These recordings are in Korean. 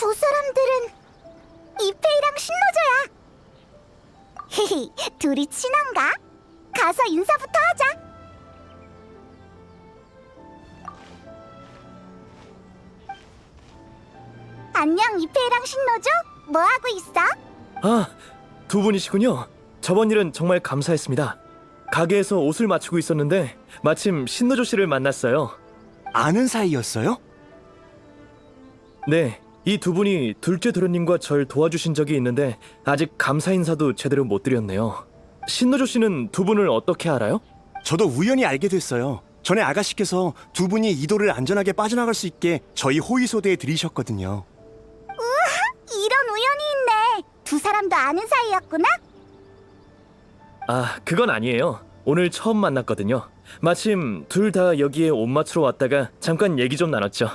저 사람들은 이페이랑 신노조야. 헤헤, 둘이 친한가? 가서 인사부터 하자. 안녕, 이페이랑 신노조? 뭐하고 있어? 아, 두 분이시군요. 저번 일은 정말 감사했습니다. 가게에서 옷을 맞추고 있었는데 마침 신노조 씨를 만났어요. 아는 사이였어요? 네, 이 두 분이 둘째 도련님과 절 도와주신 적이 있는데 아직 감사 인사도 제대로 못 드렸네요. 신노조 씨는 두 분을 어떻게 알아요? 저도 우연히 알게 됐어요. 전에 아가씨께서 두 분이 이도를 안전하게 빠져나갈 수 있게 저희 호위소대에 들이셨거든요. 이런 우연이 있네. 두 사람도 아는 사이였구나? 아, 그건 아니에요. 오늘 처음 만났거든요. 마침 둘 다 여기에 옷 맞추러 왔다가 잠깐 얘기 좀 나눴죠.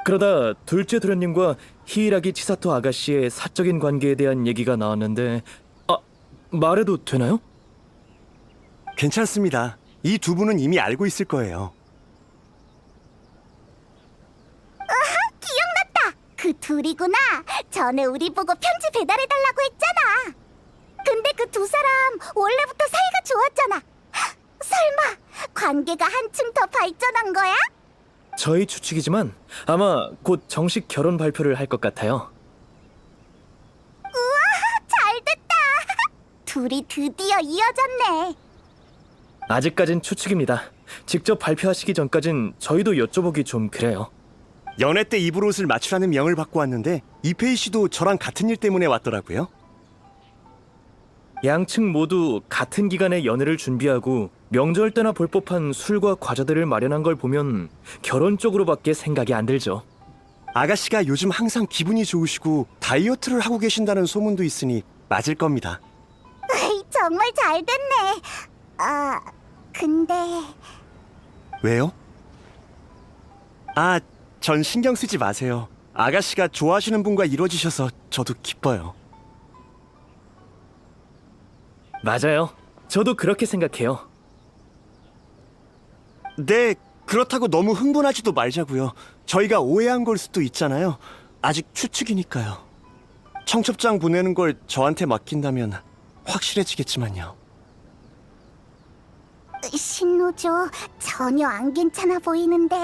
그러다 둘째 도련님과 히이라기 치사토 아가씨의 사적인 관계에 대한 얘기가 나왔는데 말해도 되나요? 괜찮습니다. 이 두 분은 이미 알고 있을 거예요. 기억났다. 그 둘이구나. 전에 우리 보고 편지 배달해달라고 했잖아. 근데 그 두 사람 원래부터 사이가 좋았잖아. 설마 관계가 한층 더 발전한 거야? 저희 추측이지만 아마 곧 정식 결혼 발표를 할 것 같아요. 잘됐다. 둘이 드디어 이어졌네. 아직까진 추측입니다. 직접 발표하시기 전까진 저희도 여쭤보기 좀 그래요. 연애 때 입을 옷을 맞추라는 명을 받고 왔는데 이페이 씨도 저랑 같은 일 때문에 왔더라고요. 양측 모두 같은 기간에 연애를 준비하고 명절 때나 볼 법한 술과 과자들을 마련한 걸 보면 결혼 쪽으로밖에 생각이 안 들죠. 아가씨가 요즘 항상 기분이 좋으시고 다이어트를 하고 계신다는 소문도 있으니 맞을 겁니다. 에이, 정말 잘됐네. 아, 근데 왜요? 아, 전 신경 쓰지 마세요. 아가씨가 좋아하시는 분과 이루어지셔서 저도 기뻐요. 맞아요. 저도 그렇게 생각해요. 네, 그렇다고 너무 흥분하지도 말자고요. 저희가 오해한 걸 수도 있잖아요. 아직 추측이니까요. 청첩장 보내는 걸 저한테 맡긴다면 확실해지겠지만요. 신노조 전혀 안 괜찮아 보이는데.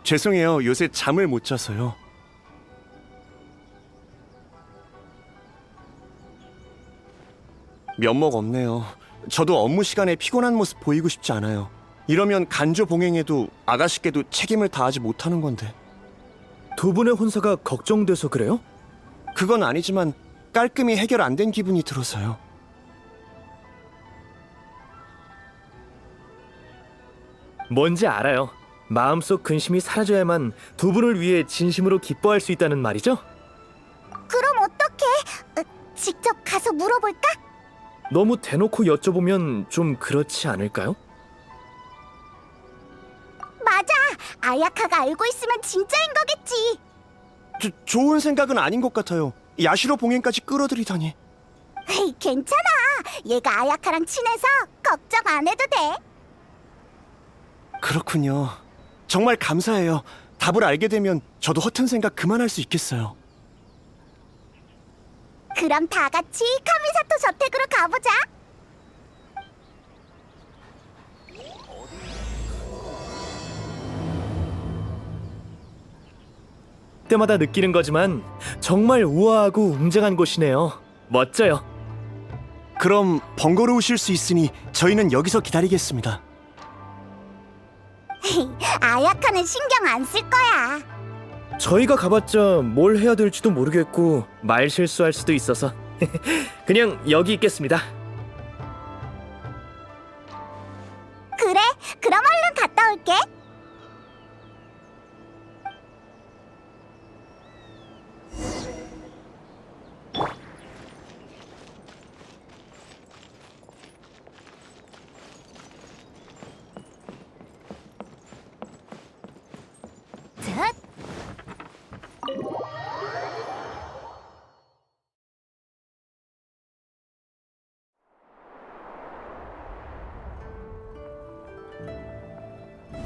죄송해요. 요새 잠을 못 자서요. 면목 없네요. 저도 업무 시간에 피곤한 모습 보이고 싶지 않아요. 이러면 간조 봉행에도 아가씨께도 책임을 다하지 못하는 건데. 두 분의 혼사가 걱정돼서 그래요? 그건 아니지만 깔끔히 해결 안 된 기분이 들어서요. 뭔지 알아요. 마음속 근심이 사라져야만 두 분을 위해 진심으로 기뻐할 수 있다는 말이죠? 그럼 어떡해? 직접 가서 물어볼까? 너무 대놓고 여쭤보면 좀 그렇지 않을까요? 맞아. 아야카가 알고 있으면 진짜인 거겠지. 좋은 생각은 아닌 것 같아요. 야시로 봉행까지 끌어들이다니. 에이, 괜찮아. 얘가 아야카랑 친해서 걱정 안 해도 돼. 그렇군요. 정말 감사해요. 답을 알게 되면 저도 허튼 생각 그만할 수 있겠어요. 그럼 다 같이 카미사토 저택으로 가보자. 때마다 느끼는 거지만 정말 우아하고 웅장한 곳이네요. 멋져요. 그럼 번거로우실 수 있으니 저희는 여기서 기다리겠습니다. 아야카는 신경 안 쓸 거야. 저희가 가봤자 뭘 해야 될지도 모르겠고 말 실수할 수도 있어서 그냥 여기 있겠습니다. 그래, 그럼 얼른 갔다 올게. 자,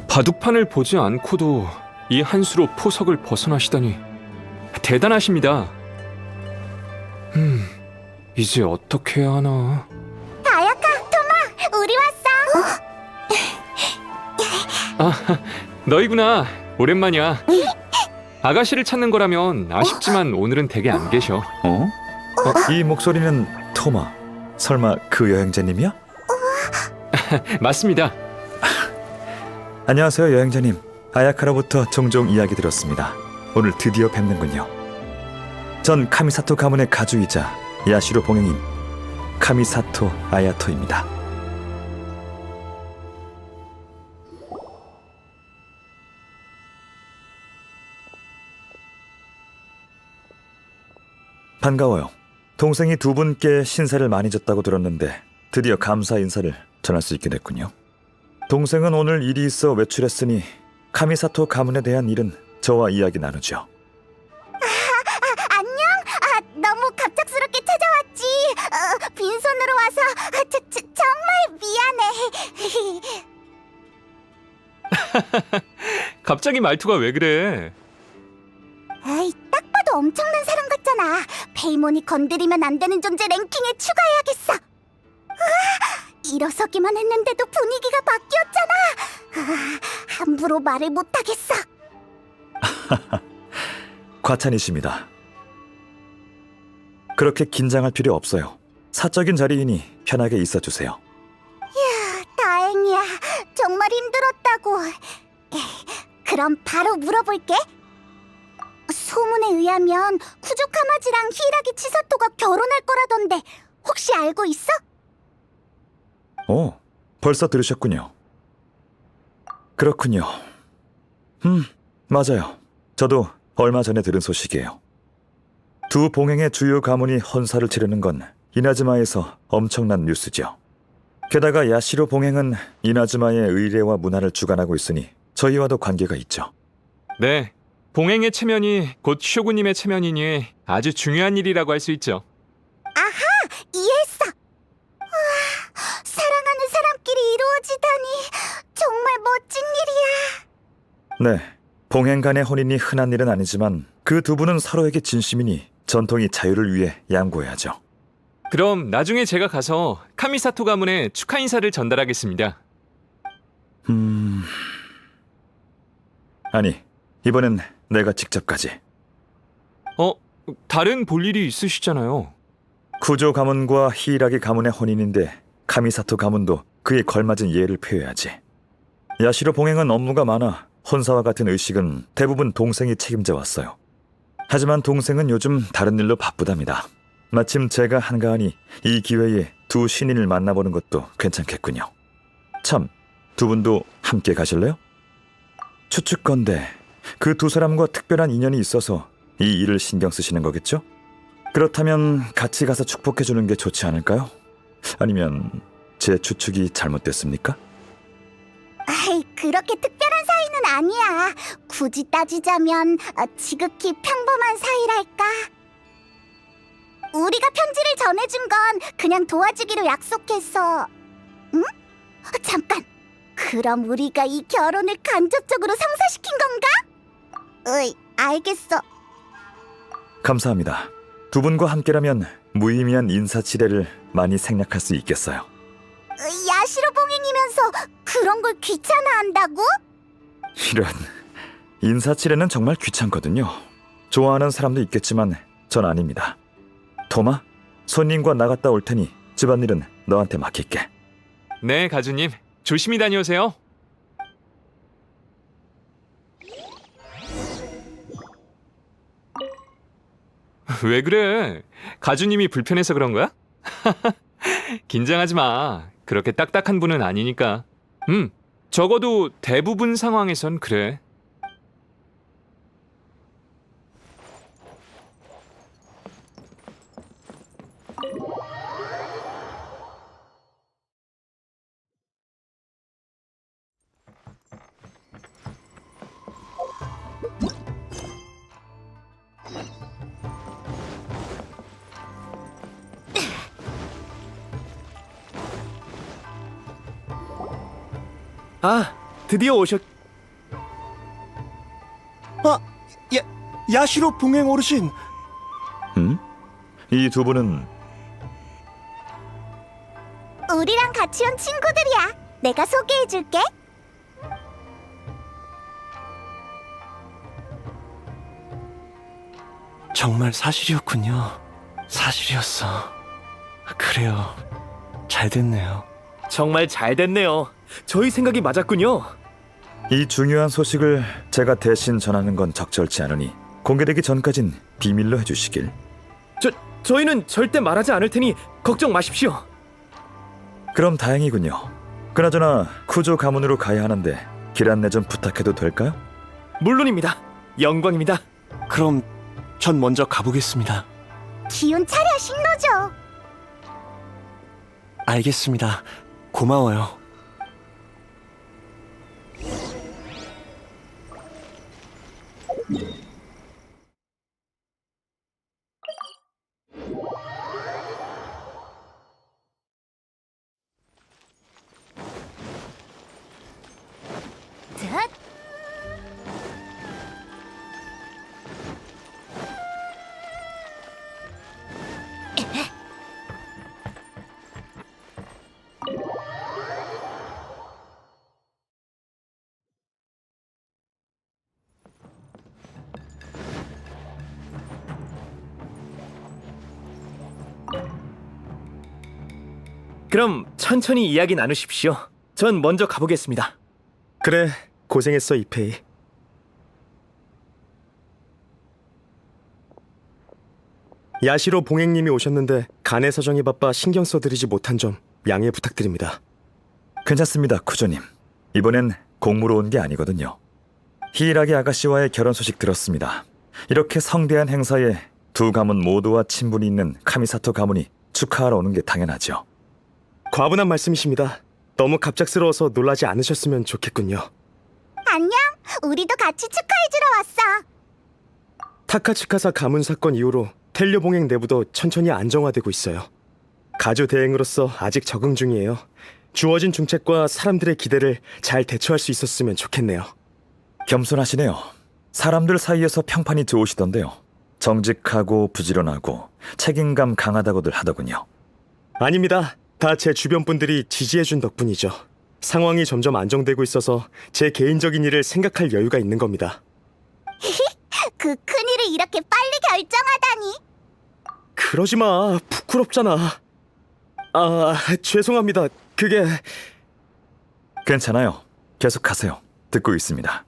바둑판을 보지 않고도 이 한 수로 포석을 벗어나시다니 대단하십니다. 이제 어떻게 해야 하나? 다야카, 토마, 우리 왔어. 너희구나. 오랜만이야. 아가씨를 찾는 거라면 아쉽지만 오늘은 댁에 안 계셔. 이 목소리는 토마. 설마 그 여행자님이야? 맞습니다. 안녕하세요, 여행자님. 아야카로부터 종종 이야기 들었습니다. 오늘 드디어 뵙는군요. 전 카미사토 가문의 가주이자 야시로 봉행인 카미사토 아야토입니다. 반가워요. 동생이 두 분께 신세를 많이 졌다고 들었는데 드디어 감사 인사를 전할 수 있게 됐군요. 동생은 오늘 일이 있어 외출했으니 카미사토 가문에 대한 일은 저와 이야기 나누죠. 안녕. 너무 갑작스럽게 찾아왔지. 빈손으로 와서 정말 미안해. 갑자기 말투가 왜 그래? 에이, 딱 봐도 엄청난 사람 같잖아. 페이몬이 건드리면 안 되는 존재 랭킹에 추가해야겠어. 일어서기만 했는데도 분위기가 바뀌었잖아. 함부로 말을 못하겠어. 과찬이십니다. 그렇게 긴장할 필요 없어요. 사적인 자리이니 편하게 있어주세요. 다행이야. 정말 힘들었다고. 그럼 바로 물어볼게. 소문에 의하면 쿠조카마지랑 히라기 치사토가 결혼할 거라던데 혹시 알고 있어? 오, 벌써 들으셨군요. 그렇군요. 맞아요. 저도 얼마 전에 들은 소식이에요. 두 봉행의 주요 가문이 헌사를 치르는 건 이나즈마에서 엄청난 뉴스죠. 게다가 야시로 봉행은 이나즈마의 의례와 문화를 주관하고 있으니 저희와도 관계가 있죠. 네. 봉행의 체면이 곧 쇼구님의 체면이니 아주 중요한 일이라고 할 수 있죠. 이해했어. 사랑하는 사람끼리 이루어지다니 정말 멋진 일이야. 네, 봉행 간의 혼인이 흔한 일은 아니지만 그 두 분은 서로에게 진심이니 전통이 자유를 위해 양보해야죠. 그럼 나중에 제가 가서 카미사토 가문에 축하 인사를 전달하겠습니다. 아니, 이번엔 내가 직접 가지. 다른 볼 일이 있으시잖아요. 쿠조 가문과 히이라기 가문의 혼인인데 카미사토 가문도 그에 걸맞은 예를 표해야지. 야시로 봉행은 업무가 많아 혼사와 같은 의식은 대부분 동생이 책임져 왔어요. 하지만 동생은 요즘 다른 일로 바쁘답니다. 마침 제가 한가하니 이 기회에 두 신인을 만나보는 것도 괜찮겠군요. 참, 두 분도 함께 가실래요? 추측건데 그 두 사람과 특별한 인연이 있어서 이 일을 신경 쓰시는 거겠죠? 그렇다면 같이 가서 축복해주는 게 좋지 않을까요? 아니면 제 추측이 잘못됐습니까? 그렇게 특별한 사이는 아니야. 굳이 따지자면 지극히 평범한 사이랄까. 우리가 편지를 전해준 건 그냥 도와주기로 약속했어. 응? 잠깐. 그럼 우리가 이 결혼을 간접적으로 성사시킨 건가? 알겠어. 감사합니다. 두 분과 함께라면 무의미한 인사치레를 많이 생략할 수 있겠어요. 야시로 봉행이면서 그런 걸 귀찮아한다고? 이런, 인사치레는 정말 귀찮거든요. 좋아하는 사람도 있겠지만 전 아닙니다. 토마, 손님과 나갔다 올 테니 집안일은 너한테 맡길게. 네, 가주님. 조심히 다녀오세요. 왜 그래? 가주님이 불편해서 그런 거야? 긴장하지 마. 그렇게 딱딱한 분은 아니니까. 적어도 대부분 상황에선 그래. 드디어 오셨... 야시로 봉행 어르신! 이 두 분은 우리랑 같이 온 친구들이야. 내가 소개해줄게. 정말 사실이었군요. 사실이었어. 그래요. 잘 됐네요. 정말 잘 됐네요. 저희 생각이 맞았군요. 이 중요한 소식을 제가 대신 전하는 건 적절치 않으니 공개되기 전까진 비밀로 해주시길. 저희는 절대 말하지 않을 테니 걱정 마십시오. 그럼 다행이군요. 그나저나 쿠조 가문으로 가야 하는데 길 안내 좀 부탁해도 될까요? 물론입니다. 영광입니다. 그럼 전 먼저 가보겠습니다. 기운 차려, 신노조. 알겠습니다. 고마워요. 듯. 그럼 천천히 이야기 나누십시오. 전 먼저 가보겠습니다. 그래, 고생했어, 이페이. 야시로 봉행님이 오셨는데 간의 사정이 바빠 신경 써드리지 못한 점 양해 부탁드립니다. 괜찮습니다, 쿠조님. 이번엔 공무로 온 게 아니거든요. 히이라기 아가씨와의 결혼 소식 들었습니다. 이렇게 성대한 행사에 두 가문 모두와 친분이 있는 카미사토 가문이 축하하러 오는 게 당연하죠. 과분한 말씀이십니다. 너무 갑작스러워서 놀라지 않으셨으면 좋겠군요. 안녕. 우리도 같이 축하해주러 왔어. 타카츠카사 가문 사건 이후로 텔료 봉행 내부도 천천히 안정화되고 있어요. 가주 대행으로서 아직 적응 중이에요. 주어진 중책과 사람들의 기대를 잘 대처할 수 있었으면 좋겠네요. 겸손하시네요. 사람들 사이에서 평판이 좋으시던데요. 정직하고 부지런하고 책임감 강하다고들 하더군요. 아닙니다. 다 제 주변 분들이 지지해준 덕분이죠. 상황이 점점 안정되고 있어서 제 개인적인 일을 생각할 여유가 있는 겁니다. 그 큰일을 이렇게 빨리 결정하다니. 그러지 마. 부끄럽잖아. 아, 죄송합니다. 그게... 괜찮아요. 계속하세요. 듣고 있습니다.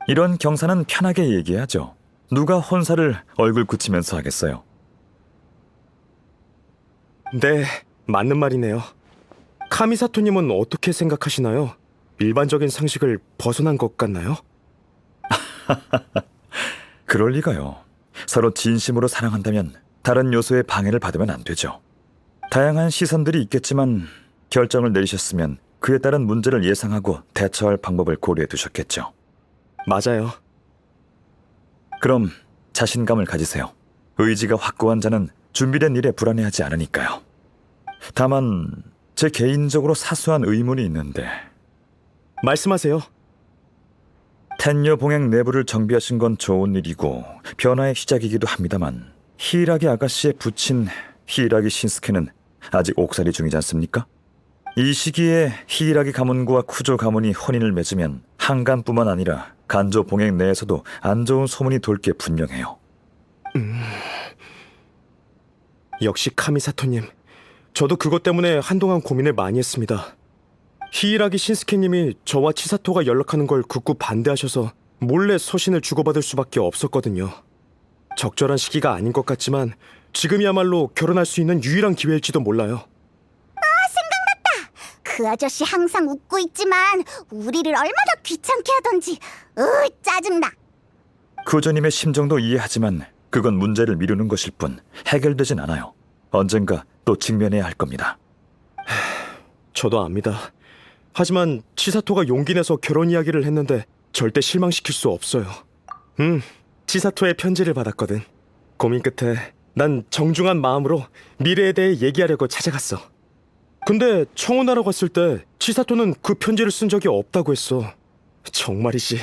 이런 경사는 편하게 얘기하죠. 누가 혼사를 얼굴 굳히면서 하겠어요. 네, 맞는 말이네요. 카미사토님은 어떻게 생각하시나요? 일반적인 상식을 벗어난 것 같나요? 그럴 리가요. 서로 진심으로 사랑한다면 다른 요소의 방해를 받으면 안 되죠. 다양한 시선들이 있겠지만 결정을 내리셨으면 그에 따른 문제를 예상하고 대처할 방법을 고려해 두셨겠죠. 맞아요. 그럼 자신감을 가지세요. 의지가 확고한 자는 준비된 일에 불안해하지 않으니까요. 다만 제 개인적으로 사소한 의문이 있는데 말씀하세요. 텐녀 봉행 내부를 정비하신 건 좋은 일이고 변화의 시작이기도 합니다만 히이라기 아가씨의 부친 히이라기 신스케는 아직 옥살이 중이지 않습니까? 이 시기에 히이라기 가문과 쿠조 가문이 혼인을 맺으면 한간뿐만 아니라 간조 봉행 내에서도 안 좋은 소문이 돌 게 분명해요. 역시 카미사토님. 저도 그것 때문에 한동안 고민을 많이 했습니다. 히이라기 신스케님이 저와 치사토가 연락하는 걸 극구 반대하셔서 몰래 서신을 주고받을 수밖에 없었거든요. 적절한 시기가 아닌 것 같지만 지금이야말로 결혼할 수 있는 유일한 기회일지도 몰라요. 그 아저씨 항상 웃고 있지만 우리를 얼마나 귀찮게 하던지. 짜증나. 쿠조님의 심정도 이해하지만 그건 문제를 미루는 것일 뿐 해결되진 않아요. 언젠가 또 직면해야 할 겁니다. 저도 압니다. 하지만 치사토가 용기 내서 결혼 이야기를 했는데 절대 실망시킬 수 없어요. 치사토의 편지를 받았거든. 고민 끝에 난 정중한 마음으로 미래에 대해 얘기하려고 찾아갔어. 근데 청혼하러 갔을 때 치사토는 그 편지를 쓴 적이 없다고 했어. 정말이지.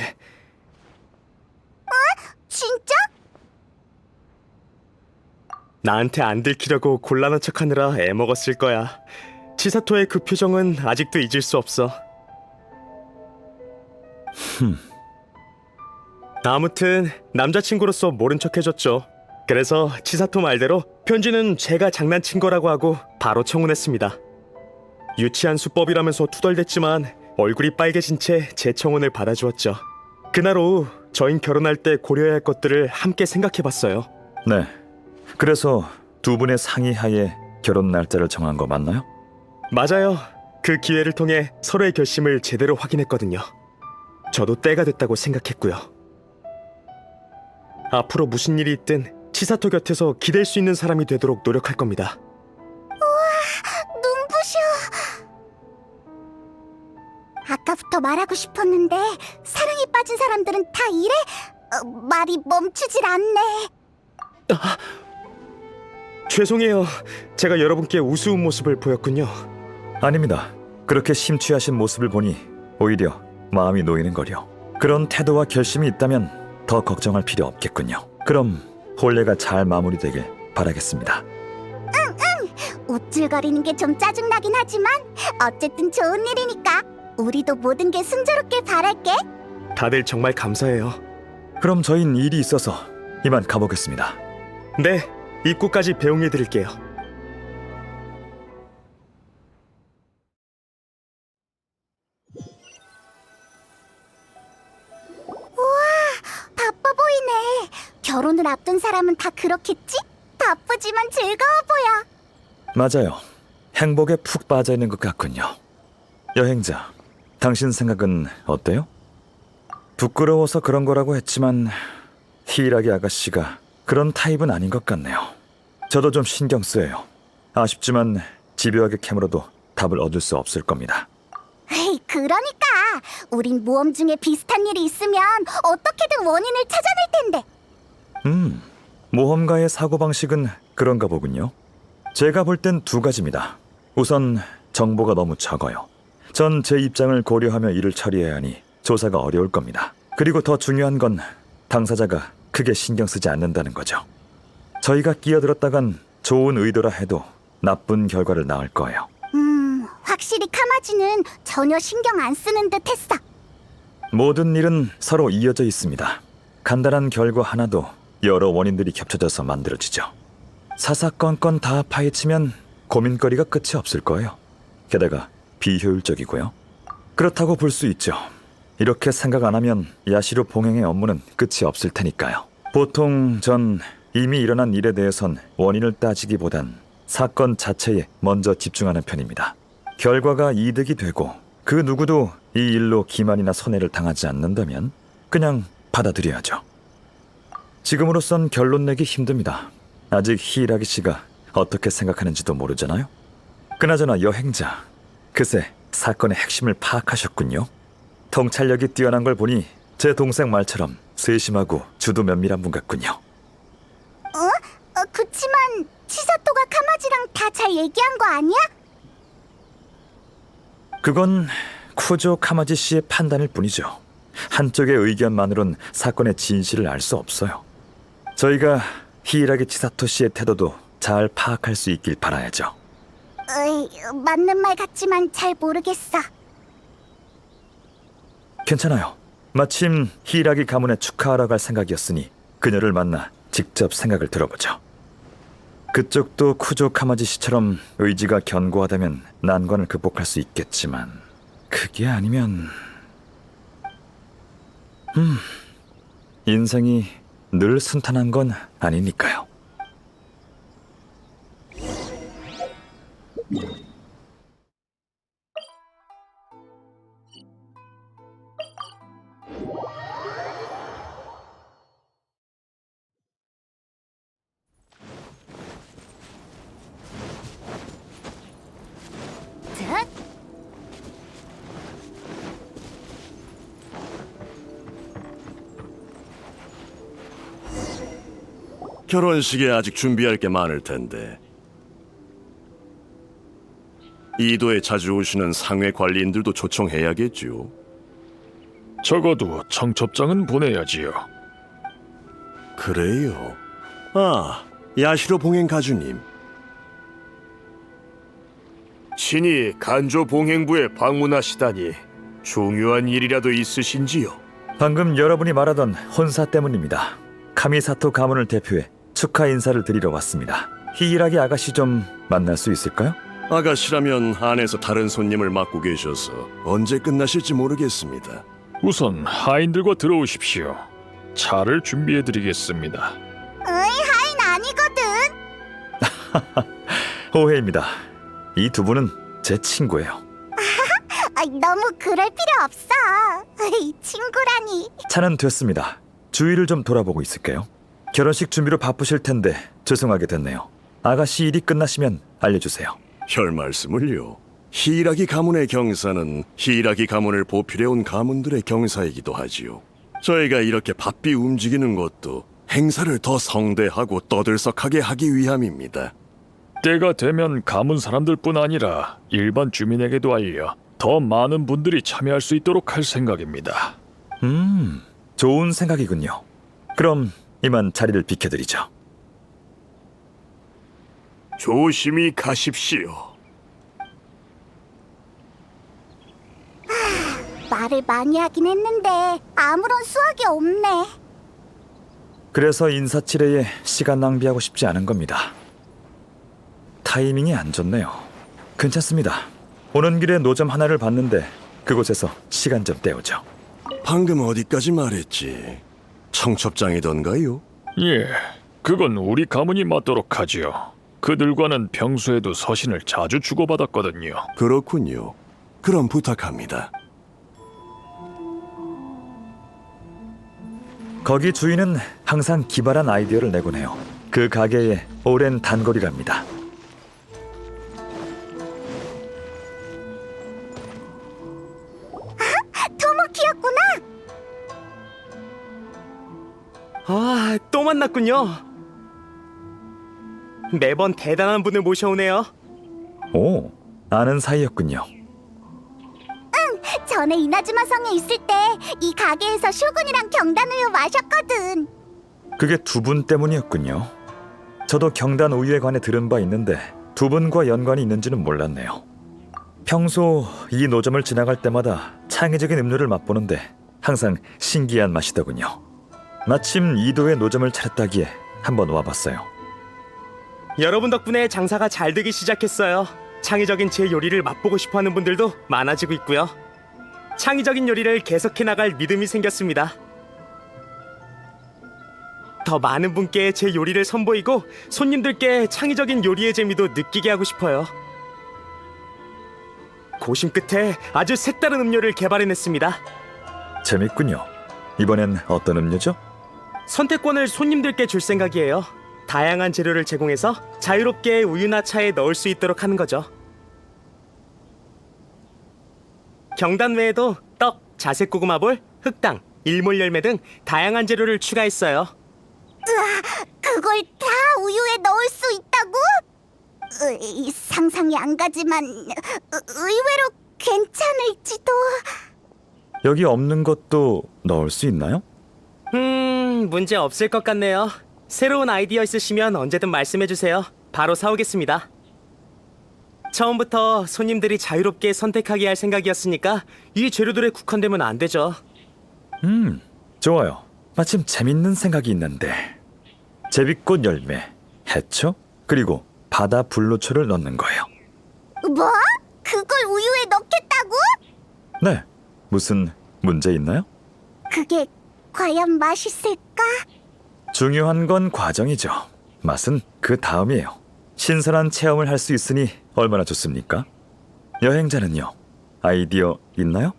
진짜? 나한테 안 들키려고 곤란한 척하느라 애먹었을 거야. 치사토의 그 표정은 아직도 잊을 수 없어. 아무튼 남자친구로서 모른 척 해줬죠. 그래서 치사토 말대로 편지는 제가 장난친 거라고 하고 바로 청혼했습니다. 유치한 수법이라면서 투덜댔지만 얼굴이 빨개진 채 제 청혼을 받아주었죠. 그날 오후 저흰 결혼할 때 고려해야 할 것들을 함께 생각해봤어요. 네. 그래서 두 분의 상의하에 결혼 날짜를 정한 거 맞나요? 맞아요. 그 기회를 통해 서로의 결심을 제대로 확인했거든요. 저도 때가 됐다고 생각했고요. 앞으로 무슨 일이 있든 치사토 곁에서 기댈 수 있는 사람이 되도록 노력할 겁니다. 눈부셔. 아까부터 말하고 싶었는데 사랑에 빠진 사람들은 다 이래? 말이 멈추질 않네. 죄송해요. 제가 여러분께 우스운 모습을 보였군요. 아닙니다. 그렇게 심취하신 모습을 보니 오히려 마음이 놓이는 거려. 그런 태도와 결심이 있다면 더 걱정할 필요 없겠군요. 그럼 혼례가 잘 마무리되길 바라겠습니다. 우쭐거리는 게 좀 짜증나긴 하지만 어쨌든 좋은 일이니까 우리도 모든 게 순조롭게 바랄게. 다들 정말 감사해요. 그럼 저흰 일이 있어서 이만 가보겠습니다. 네, 입구까지 배웅해드릴게요. 바빠 보이네. 결혼을 앞둔 사람은 다 그렇겠지? 바쁘지만 즐거워 보여. 맞아요. 행복에 푹 빠져 있는 것 같군요. 여행자, 당신 생각은 어때요? 부끄러워서 그런 거라고 했지만 히이라기 아가씨가 그런 타입은 아닌 것 같네요. 저도 좀 신경 쓰여요. 아쉽지만 집요하게 캐물어도 답을 얻을 수 없을 겁니다. 에이, 그러니까 우린 모험 중에 비슷한 일이 있으면 어떻게든 원인을 찾아낼 텐데. 모험가의 사고방식은 그런가 보군요. 제가 볼 땐 두 가지입니다. 우선 정보가 너무 적어요. 전 제 입장을 고려하며 일을 처리해야 하니 조사가 어려울 겁니다. 그리고 더 중요한 건 당사자가 크게 신경 쓰지 않는다는 거죠. 저희가 끼어들었다간 좋은 의도라 해도 나쁜 결과를 낳을 거예요. 확실히 카마지는 전혀 신경 안 쓰는 듯 했어. 모든 일은 서로 이어져 있습니다. 간단한 결과 하나도 여러 원인들이 겹쳐져서 만들어지죠. 사사건건 다 파헤치면 고민거리가 끝이 없을 거예요. 게다가 비효율적이고요. 그렇다고 볼 수 있죠. 이렇게 생각 안 하면 야시로 봉행의 업무는 끝이 없을 테니까요. 보통 전 이미 일어난 일에 대해선 원인을 따지기보단 사건 자체에 먼저 집중하는 편입니다. 결과가 이득이 되고 그 누구도 이 일로 기만이나 손해를 당하지 않는다면 그냥 받아들여야죠. 지금으로선 결론 내기 힘듭니다. 아직 히이라기 씨가 어떻게 생각하는지도 모르잖아요. 그나저나 여행자, 그새 사건의 핵심을 파악하셨군요. 통찰력이 뛰어난 걸 보니 제 동생 말처럼 세심하고 주도 면밀한 분 같군요. 그치만 치사토가 카마지랑 다 잘 얘기한 거 아니야? 그건 쿠조 카마지 씨의 판단일 뿐이죠. 한쪽의 의견만으론 사건의 진실을 알 수 없어요. 저희가 히이라기 치사토 씨의 태도도 잘 파악할 수 있길 바라야죠. 맞는 말 같지만 잘 모르겠어. 괜찮아요. 마침 히이라기 가문에 축하하러 갈 생각이었으니 그녀를 만나 직접 생각을 들어보죠. 그쪽도 쿠조 카마지 씨처럼 의지가 견고하다면 난관을 극복할 수 있겠지만 그게 아니면... 인생이 늘 순탄한 건 아니니까요. 결혼식에 아직 준비할 게 많을 텐데 이도에 자주 오시는 상회 관리인들도 초청해야겠죠. 적어도 청첩장은 보내야지요. 그래요. 아, 야시로 봉행 가주님, 신이 간조 봉행부에 방문하시다니 중요한 일이라도 있으신지요? 방금 여러분이 말하던 혼사 때문입니다. 카미사토 가문을 대표해 축하 인사를 드리러 왔습니다. 히이라기 아가씨 좀 만날 수 있을까요? 아가씨라면 안에서 다른 손님을 맡고 계셔서 언제 끝나실지 모르겠습니다. 우선 하인들과 들어오십시오. 차를 준비해드리겠습니다. 하인 아니거든. 오해입니다. 이 두 분은 제 친구예요. 너무 그럴 필요 없어. 친구라니. 차는 됐습니다. 주위를 좀 돌아보고 있을게요. 결혼식 준비로 바쁘실 텐데 죄송하게 됐네요. 아가씨 일이 끝나시면 알려주세요. 별 말씀을요. 히이라기 가문의 경사는 히이라기 가문을 보필해온 가문들의 경사이기도 하지요. 저희가 이렇게 바삐 움직이는 것도 행사를 더 성대하고 떠들썩하게 하기 위함입니다. 때가 되면 가문 사람들뿐 아니라 일반 주민에게도 알려 더 많은 분들이 참여할 수 있도록 할 생각입니다. 좋은 생각이군요. 그럼 이만 자리를 비켜드리죠. 조심히 가십시오. 말을 많이 하긴 했는데 아무런 수확이 없네. 그래서 인사치레에 시간 낭비하고 싶지 않은 겁니다. 타이밍이 안 좋네요. 괜찮습니다. 오는 길에 노점 하나를 봤는데 그곳에서 시간 좀 때우죠. 방금 어디까지 말했지? 청첩장이던가요? 예, 그건 우리 가문이 맡도록 하지요. 그들과는 평소에도 서신을 자주 주고받았거든요. 그렇군요. 그럼 부탁합니다. 거기 주인은 항상 기발한 아이디어를 내곤 해요. 그 가게에 오랜 단골이랍니다. 토모키였구나. 아, 또 만났군요. 매번 대단한 분을 모셔오네요. 오, 아는 사이였군요. 전에 이나즈마 성에 있을 때 이 가게에서 쇼군이랑 경단 우유 마셨거든. 그게 두 분 때문이었군요. 저도 경단 우유에 관해 들은 바 있는데 두 분과 연관이 있는지는 몰랐네요. 평소 이 노점을 지나갈 때마다 창의적인 음료를 맛보는데 항상 신기한 맛이더군요. 마침 이도에 노점을 차렸다기에 한번 와봤어요. 여러분 덕분에 장사가 잘 되기 시작했어요. 창의적인 제 요리를 맛보고 싶어하는 분들도 많아지고 있고요. 창의적인 요리를 계속해 나갈 믿음이 생겼습니다. 더 많은 분께 제 요리를 선보이고 손님들께 창의적인 요리의 재미도 느끼게 하고 싶어요. 고심 끝에 아주 색다른 음료를 개발해냈습니다. 재밌군요. 이번엔 어떤 음료죠? 선택권을 손님들께 줄 생각이에요. 다양한 재료를 제공해서 자유롭게 우유나 차에 넣을 수 있도록 하는 거죠. 경단 외에도 떡, 자색 고구마볼, 흑당, 일몰 열매 등 다양한 재료를 추가했어요. 그걸 다 우유에 넣을 수 있다고? 상상이 안 가지만 의외로 괜찮을지도. 여기 없는 것도 넣을 수 있나요? 문제 없을 것 같네요. 새로운 아이디어 있으시면 언제든 말씀해주세요. 바로 사오겠습니다. 처음부터 손님들이 자유롭게 선택하게 할 생각이었으니까 이 재료들에 국한되면 안 되죠. 좋아요. 마침 재밌는 생각이 있는데 제비꽃 열매, 해초, 그리고 바다 불로초를 넣는 거예요. 뭐? 그걸 우유에 넣겠다고? 네, 무슨 문제 있나요? 그게 과연 맛있을까? 중요한 건 과정이죠. 맛은 그 다음이에요. 신선한 체험을 할 수 있으니 얼마나 좋습니까? 여행자는요, 아이디어 있나요?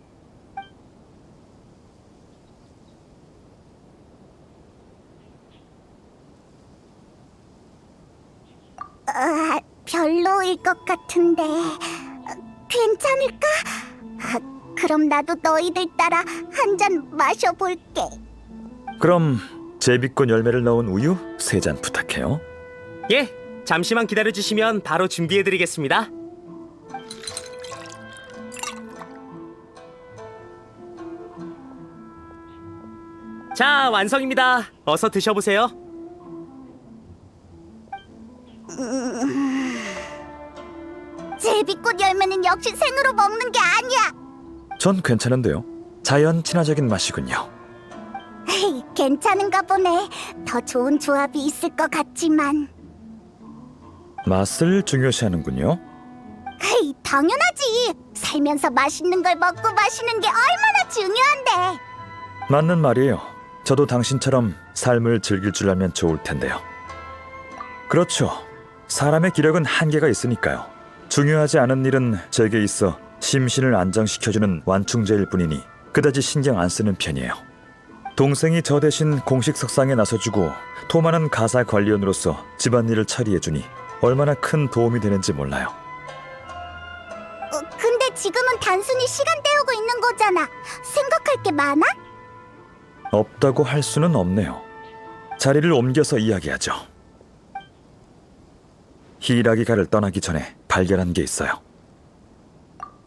별로일 것 같은데 괜찮을까? 그럼 나도 너희들 따라 한 잔 마셔볼게. 그럼 제비꽃 열매를 넣은 우유 3잔 부탁해요. 예, 잠시만 기다려주시면 바로 준비해드리겠습니다. 자, 완성입니다. 어서 드셔보세요. 제비꽃 열매는 역시 생으로 먹는 게 아니야. 전 괜찮은데요. 자연 친화적인 맛이군요. 헤이, 괜찮은가 보네. 더 좋은 조합이 있을 것 같지만. 맛을 중요시하는군요. 헤이, 당연하지. 살면서 맛있는 걸 먹고 마시는 게 얼마나 중요한데. 맞는 말이에요. 저도 당신처럼 삶을 즐길 줄 알면 좋을 텐데요. 그렇죠. 사람의 기력은 한계가 있으니까요. 중요하지 않은 일은 제게 있어 심신을 안정시켜주는 완충제일 뿐이니 그다지 신경 안 쓰는 편이에요. 동생이 저 대신 공식 석상에 나서주고 토마는 가사 관리원으로서 집안일을 처리해주니 얼마나 큰 도움이 되는지 몰라요. 근데 지금은 단순히 시간 때우고 있는 거잖아. 생각할 게 많아? 없다고 할 수는 없네요. 자리를 옮겨서 이야기하죠. 히이라기가를 떠나기 전에 발견한 게 있어요.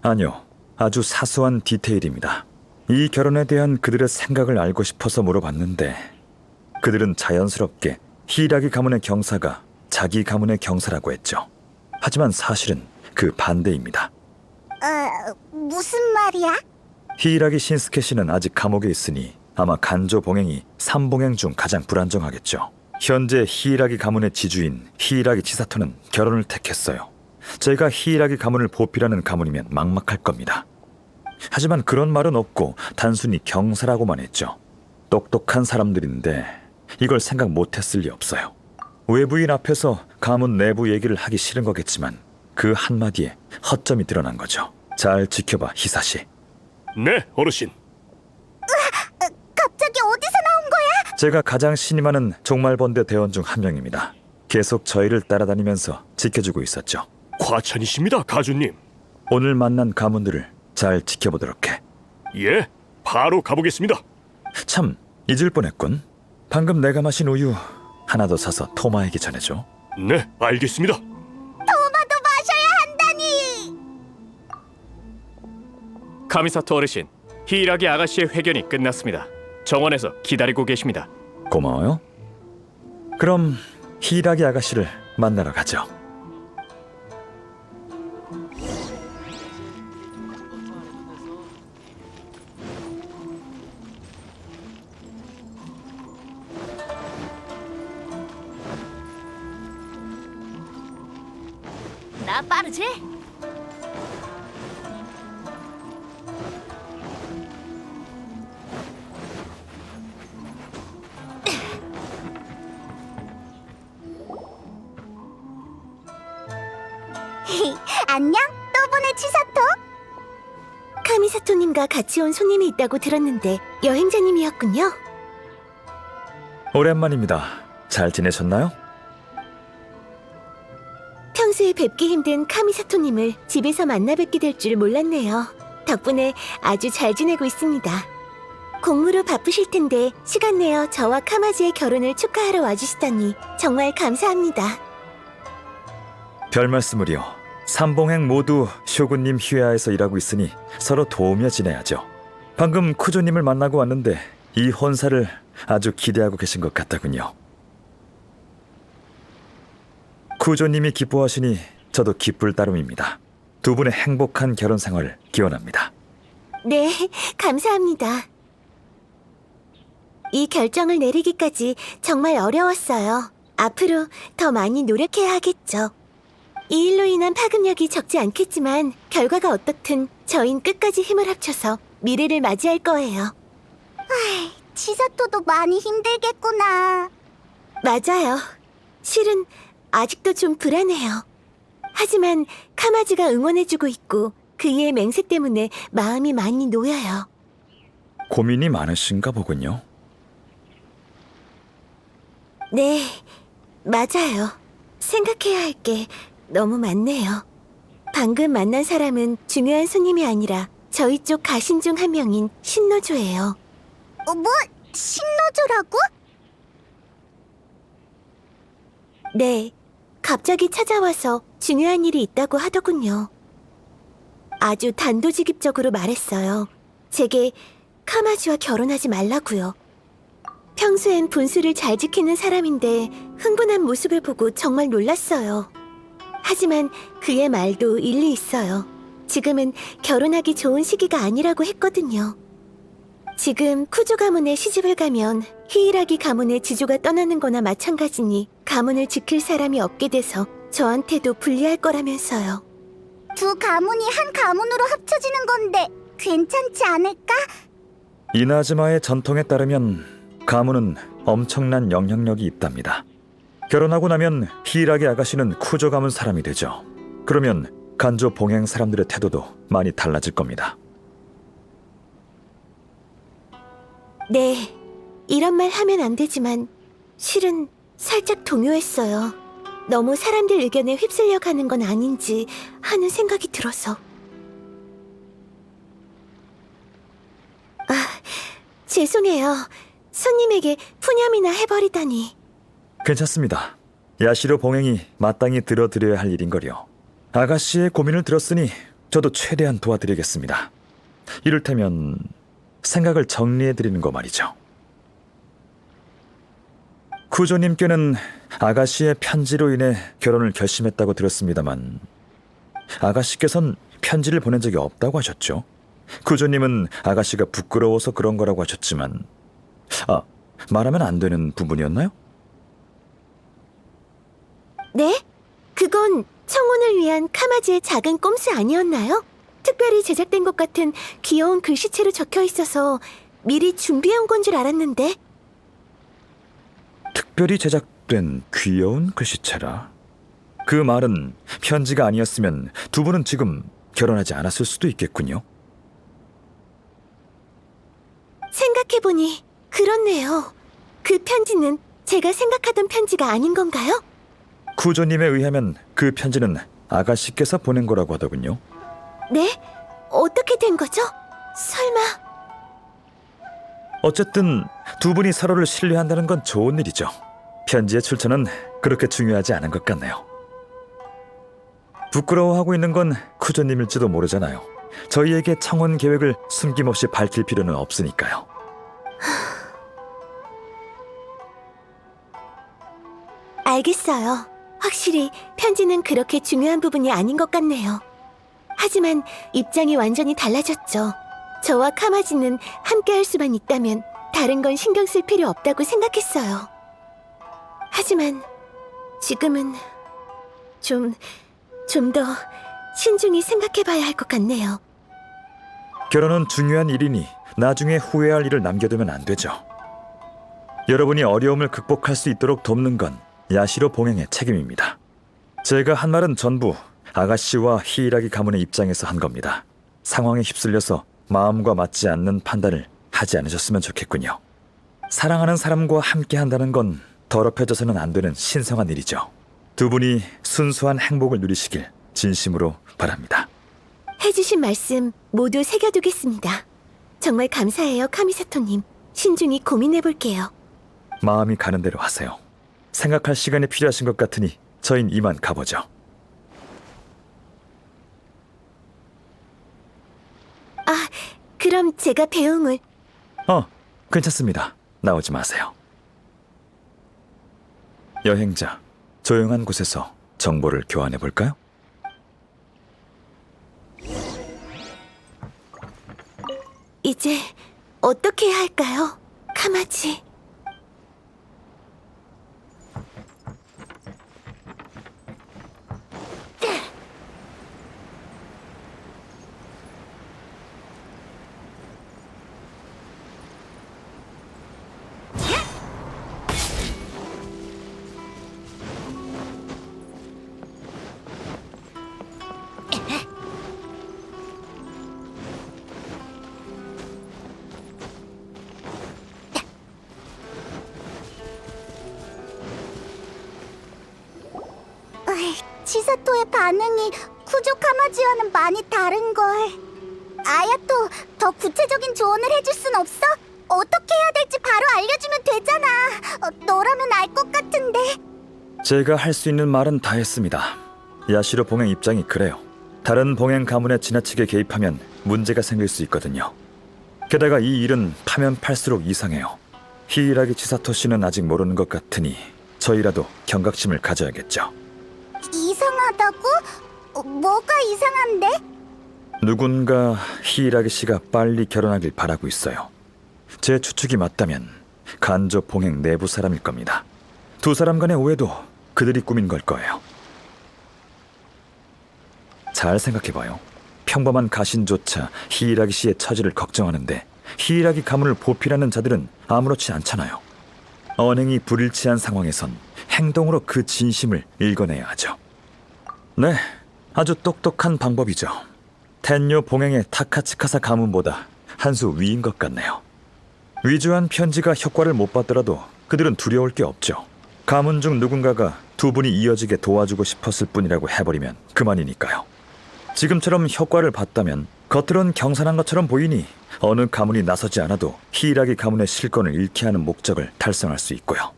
아니요, 아주 사소한 디테일입니다. 이 결혼에 대한 그들의 생각을 알고 싶어서 물어봤는데 그들은 자연스럽게 히이라기 가문의 경사가 자기 가문의 경사라고 했죠. 하지만 사실은 그 반대입니다. 무슨 말이야? 히이라기 신스케 씨는 아직 감옥에 있으니 아마 간조 봉행이 3봉행 중 가장 불안정하겠죠. 현재 히이라기 가문의 지주인 히이라기 치사토는 결혼을 택했어요. 제가 히이라기 가문을 보필하는 가문이면 막막할 겁니다. 하지만 그런 말은 없고 단순히 경사라고만 했죠. 똑똑한 사람들인데 이걸 생각 못했을 리 없어요. 외부인 앞에서 가문 내부 얘기를 하기 싫은 거겠지만 그 한마디에 허점이 드러난 거죠. 잘 지켜봐, 히사시. 네, 어르신. 갑자기 어디서 나온 거야? 제가 가장 신임하는 종말번대 대원 중 한 명입니다. 계속 저희를 따라다니면서 지켜주고 있었죠. 과찬이십니다, 가주님. 오늘 만난 가문들을 잘 지켜보도록 해. 예, 바로 가보겠습니다. 참, 잊을 뻔했군. 방금 내가 마신 우유 하나 더 사서 토마에게 전해줘. 네, 알겠습니다. 토마도 마셔야 한다니. 카미사토 어르신, 히이라기 아가씨의 회견이 끝났습니다. 정원에서 기다리고 계십니다. 고마워요. 그럼 히이라기 아가씨를 만나러 가죠. 나 빠르지? 안녕, 또 보네 치사토. 카미사토님과 같이 온 손님이 있다고 들었는데 여행자님이었군요. 오랜만입니다. 잘 지내셨나요? 평소에 뵙기 힘든 카미사토님을 집에서 만나 뵙게 될 줄 몰랐네요. 덕분에 아주 잘 지내고 있습니다. 공무로 바쁘실 텐데 시간 내어 저와 카마지의 결혼을 축하하러 와주시다니 정말 감사합니다. 별 말씀을요. 삼봉행 모두 쇼군님 휘하에서 일하고 있으니 서로 도우며 지내야죠. 방금 쿠조님을 만나고 왔는데 이 혼사를 아주 기대하고 계신 것 같더군요. 쿠조님이 기뻐하시니 저도 기쁠 따름입니다. 두 분의 행복한 결혼 생활을 기원합니다. 네, 감사합니다. 이 결정을 내리기까지 정말 어려웠어요. 앞으로 더 많이 노력해야 하겠죠. 이 일로 인한 파급력이 적지 않겠지만 결과가 어떻든 저흰 끝까지 힘을 합쳐서 미래를 맞이할 거예요. 치사토도 많이 힘들겠구나. 맞아요. 실은 아직도 좀 불안해요. 하지만 카마지가 응원해주고 있고 그이의 맹세 때문에 마음이 많이 놓여요. 고민이 많으신가 보군요. 네, 맞아요. 생각해야 할 게 너무 많네요. 방금 만난 사람은 중요한 손님이 아니라 저희 쪽 가신 중 한 명인 신노조예요. 뭐? 신노조라고? 네, 갑자기 찾아와서 중요한 일이 있다고 하더군요. 아주 단도직입적으로 말했어요. 제게 카마지와 결혼하지 말라고요. 평소엔 분수를 잘 지키는 사람인데 흥분한 모습을 보고 정말 놀랐어요. 하지만 그의 말도 일리 있어요. 지금은 결혼하기 좋은 시기가 아니라고 했거든요. 지금 쿠조 가문에 시집을 가면 히이라기 가문의 지주가 떠나는 거나 마찬가지니 가문을 지킬 사람이 없게 돼서 저한테도 불리할 거라면서요. 두 가문이 한 가문으로 합쳐지는 건데 괜찮지 않을까? 이나즈마의 전통에 따르면 가문은 엄청난 영향력이 있답니다. 결혼하고 나면 히이라기 아가씨는 쿠조 가문 사람이 되죠. 그러면 간조 봉행 사람들의 태도도 많이 달라질 겁니다. 네, 이런 말 하면 안 되지만 실은 살짝 동요했어요. 너무 사람들 의견에 휩쓸려 가는 건 아닌지 하는 생각이 들어서. 아, 죄송해요. 손님에게 푸념이나 해버리다니. 괜찮습니다. 야시로 봉행이 마땅히 들어드려야 할 일인걸요. 아가씨의 고민을 들었으니 저도 최대한 도와드리겠습니다. 이를테면 생각을 정리해드리는 거 말이죠. 쿠조님께는 아가씨의 편지로 인해 결혼을 결심했다고 들었습니다만 아가씨께선 편지를 보낸 적이 없다고 하셨죠? 쿠조님은 아가씨가 부끄러워서 그런 거라고 하셨지만 말하면 안 되는 부분이었나요? 네? 그건 청혼을 위한 카마지의 작은 꼼수 아니었나요? 특별히 제작된 것 같은 귀여운 글씨체로 적혀 있어서 미리 준비해온 건 줄 알았는데. 특별히 제작된 귀여운 글씨체라. 그 말은 편지가 아니었으면 두 분은 지금 결혼하지 않았을 수도 있겠군요. 생각해보니 그렇네요. 그 편지는 제가 생각하던 편지가 아닌 건가요? 쿠조님에 의하면 그 편지는 아가씨께서 보낸 거라고 하더군요. 네? 어떻게 된 거죠? 설마... 어쨌든 두 분이 서로를 신뢰한다는 건 좋은 일이죠. 편지의 출처는 그렇게 중요하지 않은 것 같네요. 부끄러워하고 있는 건 쿠조님일지도 모르잖아요. 저희에게 청혼 계획을 숨김없이 밝힐 필요는 없으니까요. 알겠어요. 확실히 편지는 그렇게 중요한 부분이 아닌 것 같네요. 하지만 입장이 완전히 달라졌죠. 저와 카마지는 함께 할 수만 있다면 다른 건 신경 쓸 필요 없다고 생각했어요. 하지만 지금은 좀 더 신중히 생각해봐야 할 것 같네요. 결혼은 중요한 일이니 나중에 후회할 일을 남겨두면 안 되죠. 여러분이 어려움을 극복할 수 있도록 돕는 건 야시로 봉행의 책임입니다. 제가 한 말은 전부 아가씨와 히이라기 가문의 입장에서 한 겁니다. 상황에 휩쓸려서 마음과 맞지 않는 판단을 하지 않으셨으면 좋겠군요. 사랑하는 사람과 함께 한다는 건 더럽혀져서는 안 되는 신성한 일이죠. 두 분이 순수한 행복을 누리시길 진심으로 바랍니다. 해주신 말씀 모두 새겨두겠습니다. 정말 감사해요, 카미사토님. 신중히 고민해볼게요. 마음이 가는 대로 하세요. 생각할 시간이 필요하신 것 같으니 저흰 이만 가보죠. 그럼 제가 배웅을... 괜찮습니다. 나오지 마세요. 여행자, 조용한 곳에서 정보를 교환해볼까요? 이제 어떻게 해야 할까요? 카마지... 치사토의 반응이 쿠조 카마지와는 많이 다른걸. 아야토, 더 구체적인 조언을 해줄 순 없어? 어떻게 해야 될지 바로 알려주면 되잖아. 너라면 알 것 같은데. 제가 할 수 있는 말은 다 했습니다. 야시로 봉행 입장이 그래요. 다른 봉행 가문에 지나치게 개입하면 문제가 생길 수 있거든요. 게다가 이 일은 파면 팔수록 이상해요. 히이라기 치사토 씨는 아직 모르는 것 같으니 저희라도 경각심을 가져야겠죠. 이상하다고? 뭐가 이상한데? 누군가 히이라기 씨가 빨리 결혼하길 바라고 있어요. 제 추측이 맞다면 간조 봉행 내부 사람일 겁니다. 두 사람 간의 오해도 그들이 꾸민 걸 거예요. 잘 생각해봐요. 평범한 가신조차 히이라기 씨의 처지를 걱정하는데 히이라기 가문을 보필하는 자들은 아무렇지 않잖아요. 언행이 불일치한 상황에선 행동으로 그 진심을 읽어내야 하죠. 네, 아주 똑똑한 방법이죠. 텐요 봉행의 타카츠카사 가문보다 한 수 위인 것 같네요. 위조한 편지가 효과를 못 받더라도 그들은 두려울 게 없죠. 가문 중 누군가가 두 분이 이어지게 도와주고 싶었을 뿐이라고 해버리면 그만이니까요. 지금처럼 효과를 봤다면 겉으론 경산한 것처럼 보이니 어느 가문이 나서지 않아도 히이라기 가문의 실권을 잃게 하는 목적을 달성할 수 있고요.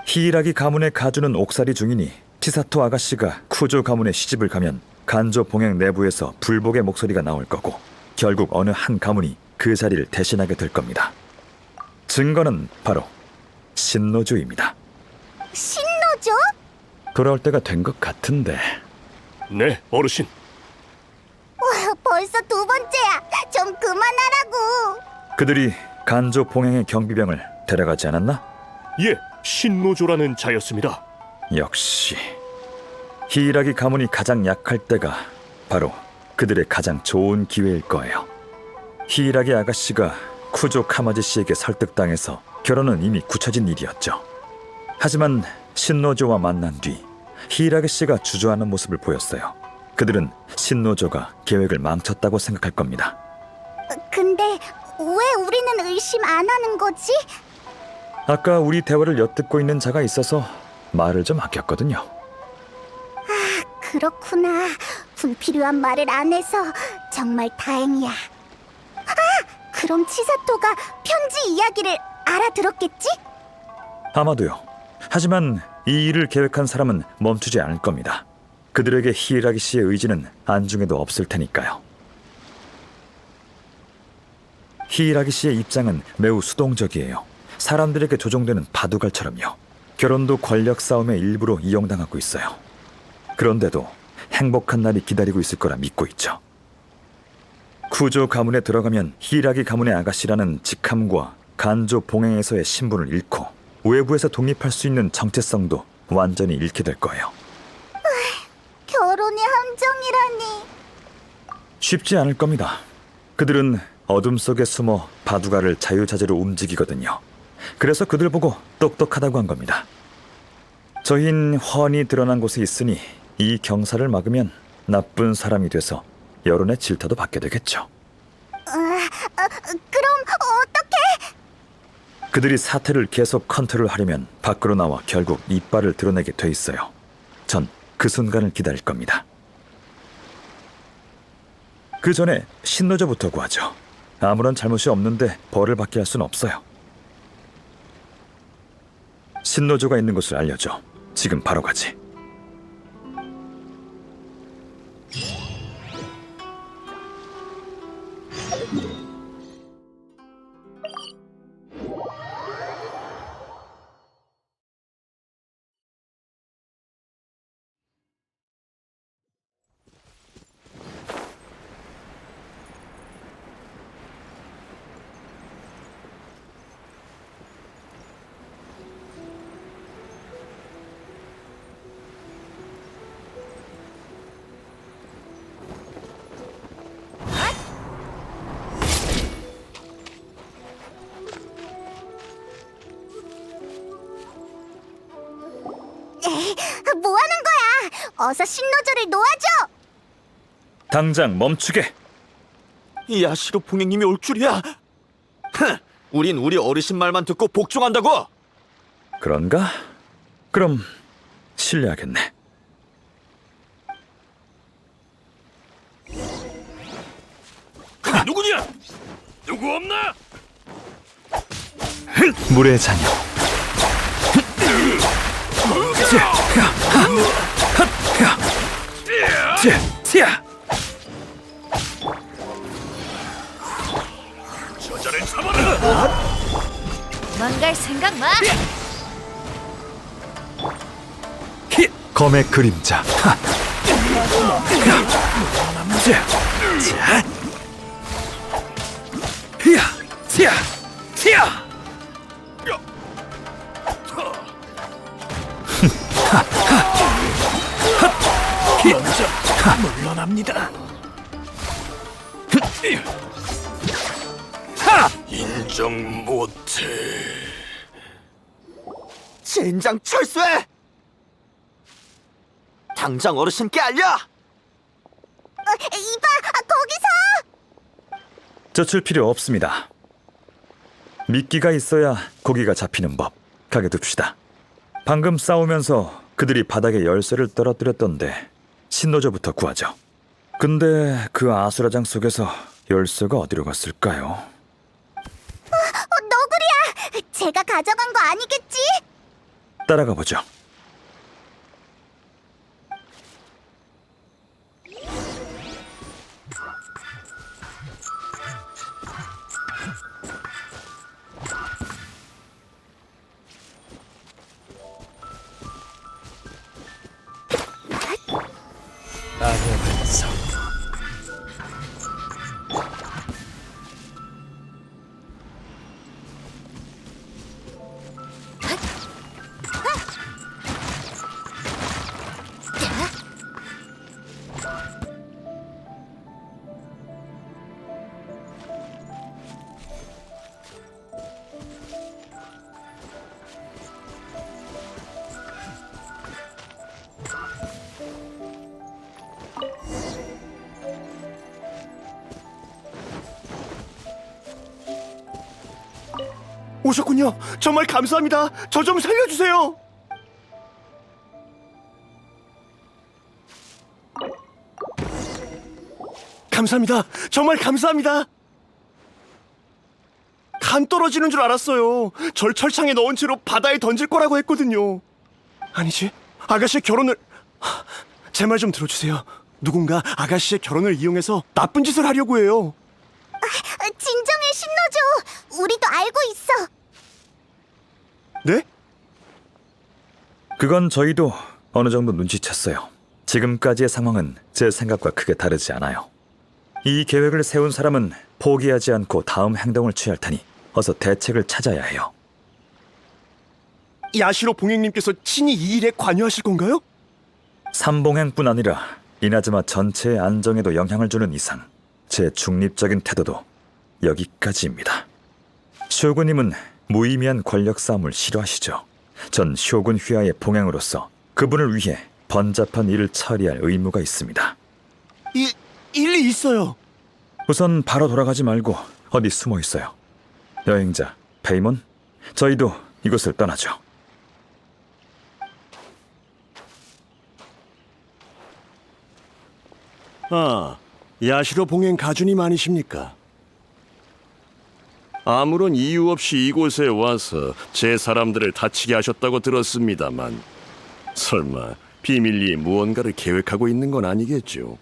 히이라기 가문의 가주는 옥살이 중이니 치사토 아가씨가 쿠조 가문에 시집을 가면 간조 봉행 내부에서 불복의 목소리가 나올 거고 결국 어느 한 가문이 그 자리를 대신하게 될 겁니다. 증거는 바로 신노조입니다. 신노조? 돌아올 때가 된 것 같은데. 네, 어르신. 와, 벌써 두 번째야. 좀 그만하라고. 그들이 간조 봉행의 경비병을 데려가지 않았나? 예, 신노조라는 자였습니다. 역시 히이라기 가문이 가장 약할 때가 바로 그들의 가장 좋은 기회일 거예요. 히이라기 아가씨가 쿠조 카마지 씨에게 설득당해서 결혼은 이미 굳혀진 일이었죠. 하지만 신노조와 만난 뒤 히이라기 씨가 주저하는 모습을 보였어요. 그들은 신노조가 계획을 망쳤다고 생각할 겁니다. 근데 왜 우리는 의심 안 하는 거지? 아까 우리 대화를 엿듣고 있는 자가 있어서 말을 좀 아꼈거든요. 그렇구나. 불필요한 말을 안 해서 정말 다행이야. 그럼 치사토가 편지 이야기를 알아들었겠지? 아마도요. 하지만 이 일을 계획한 사람은 멈추지 않을 겁니다. 그들에게 히이라기 씨의 의지는 안중에도 없을 테니까요. 히이라기 씨의 입장은 매우 수동적이에요. 사람들에게 조종되는 바둑알처럼요. 결혼도 권력 싸움의 일부로 이용당하고 있어요. 그런데도 행복한 날이 기다리고 있을 거라 믿고 있죠. 쿠조 가문에 들어가면 히이라기 가문의 아가씨라는 직함과 간조 봉행에서의 신분을 잃고 외부에서 독립할 수 있는 정체성도 완전히 잃게 될 거예요. 결혼이 함정이라니. 쉽지 않을 겁니다. 그들은 어둠 속에 숨어 바둑알을 자유자재로 움직이거든요. 그래서 그들 보고 똑똑하다고 한 겁니다. 저흰 훤히 드러난 곳에 있으니 이 경사를 막으면 나쁜 사람이 돼서 여론의 질타도 받게 되겠죠. 그럼 어떻게? 그들이 사태를 계속 컨트롤하려면 밖으로 나와 결국 이빨을 드러내게 돼 있어요. 전 그 순간을 기다릴 겁니다. 그 전에 신노조부터 구하죠. 아무런 잘못이 없는데 벌을 받게 할 수는 없어요. 신노조가 있는 곳을 알려줘. 지금 바로 가지. 뭐 하는 거야? 어서 신노조를 놓아줘. 당장 멈추게. 야시로 봉행님이 올 줄이야. 우린 우리 어르신 말만 듣고 복종한다고. 그런가? 그럼 실례하겠네. 누구냐? 누구 없나? 물의 자녀. 저자를 잡아라. 도망갈 생각 마. 검의 그림자. 물러납니다. 인정 못해. 젠장 철수해! 당장 어르신께 알려! 이봐, 거기서. 젖을 필요 없습니다. 미끼가 있어야 고기가 잡히는 법. 가게 둡시다. 방금 싸우면서 그들이 바닥에 열쇠를 떨어뜨렸던데 신노조부터 구하죠. 근데 그 아수라장 속에서 열쇠가 어디로 갔을까요? 너구리야, 제가 가져간 거 아니겠지? 따라가 보죠. 오셨군요. 정말 감사합니다. 저 좀 살려주세요. 감사합니다. 정말 감사합니다. 간 떨어지는 줄 알았어요. 절 철창에 넣은 채로 바다에 던질 거라고 했거든요. 아니지, 아가씨의 결혼을... 제 말 좀 들어주세요. 누군가 아가씨의 결혼을 이용해서 나쁜 짓을 하려고 해요. 진정해, 신노조. 우리도 알고 있어. 네? 그건 저희도 어느 정도 눈치챘어요. 지금까지의 상황은 제 생각과 크게 다르지 않아요. 이 계획을 세운 사람은 포기하지 않고 다음 행동을 취할 테니 어서 대책을 찾아야 해요. 야시로 봉행님께서 친히 이 일에 관여하실 건가요? 삼봉행뿐 아니라 이나즈마 전체의 안정에도 영향을 주는 이상 제 중립적인 태도도 여기까지입니다. 쇼군님은 무의미한 권력 싸움을 싫어하시죠. 전 쇼군 휘하의 봉행으로서 그분을 위해 번잡한 일을 처리할 의무가 있습니다. 일리 있어요. 우선 바로 돌아가지 말고 어디 숨어 있어요. 여행자 페이몬, 저희도 이곳을 떠나죠. 아, 야시로 봉행 가주님 아니십니까? 아무런 이유 없이 이곳에 와서 제 사람들을 다치게 하셨다고 들었습니다만 설마 비밀리에 무언가를 계획하고 있는 건 아니겠죠?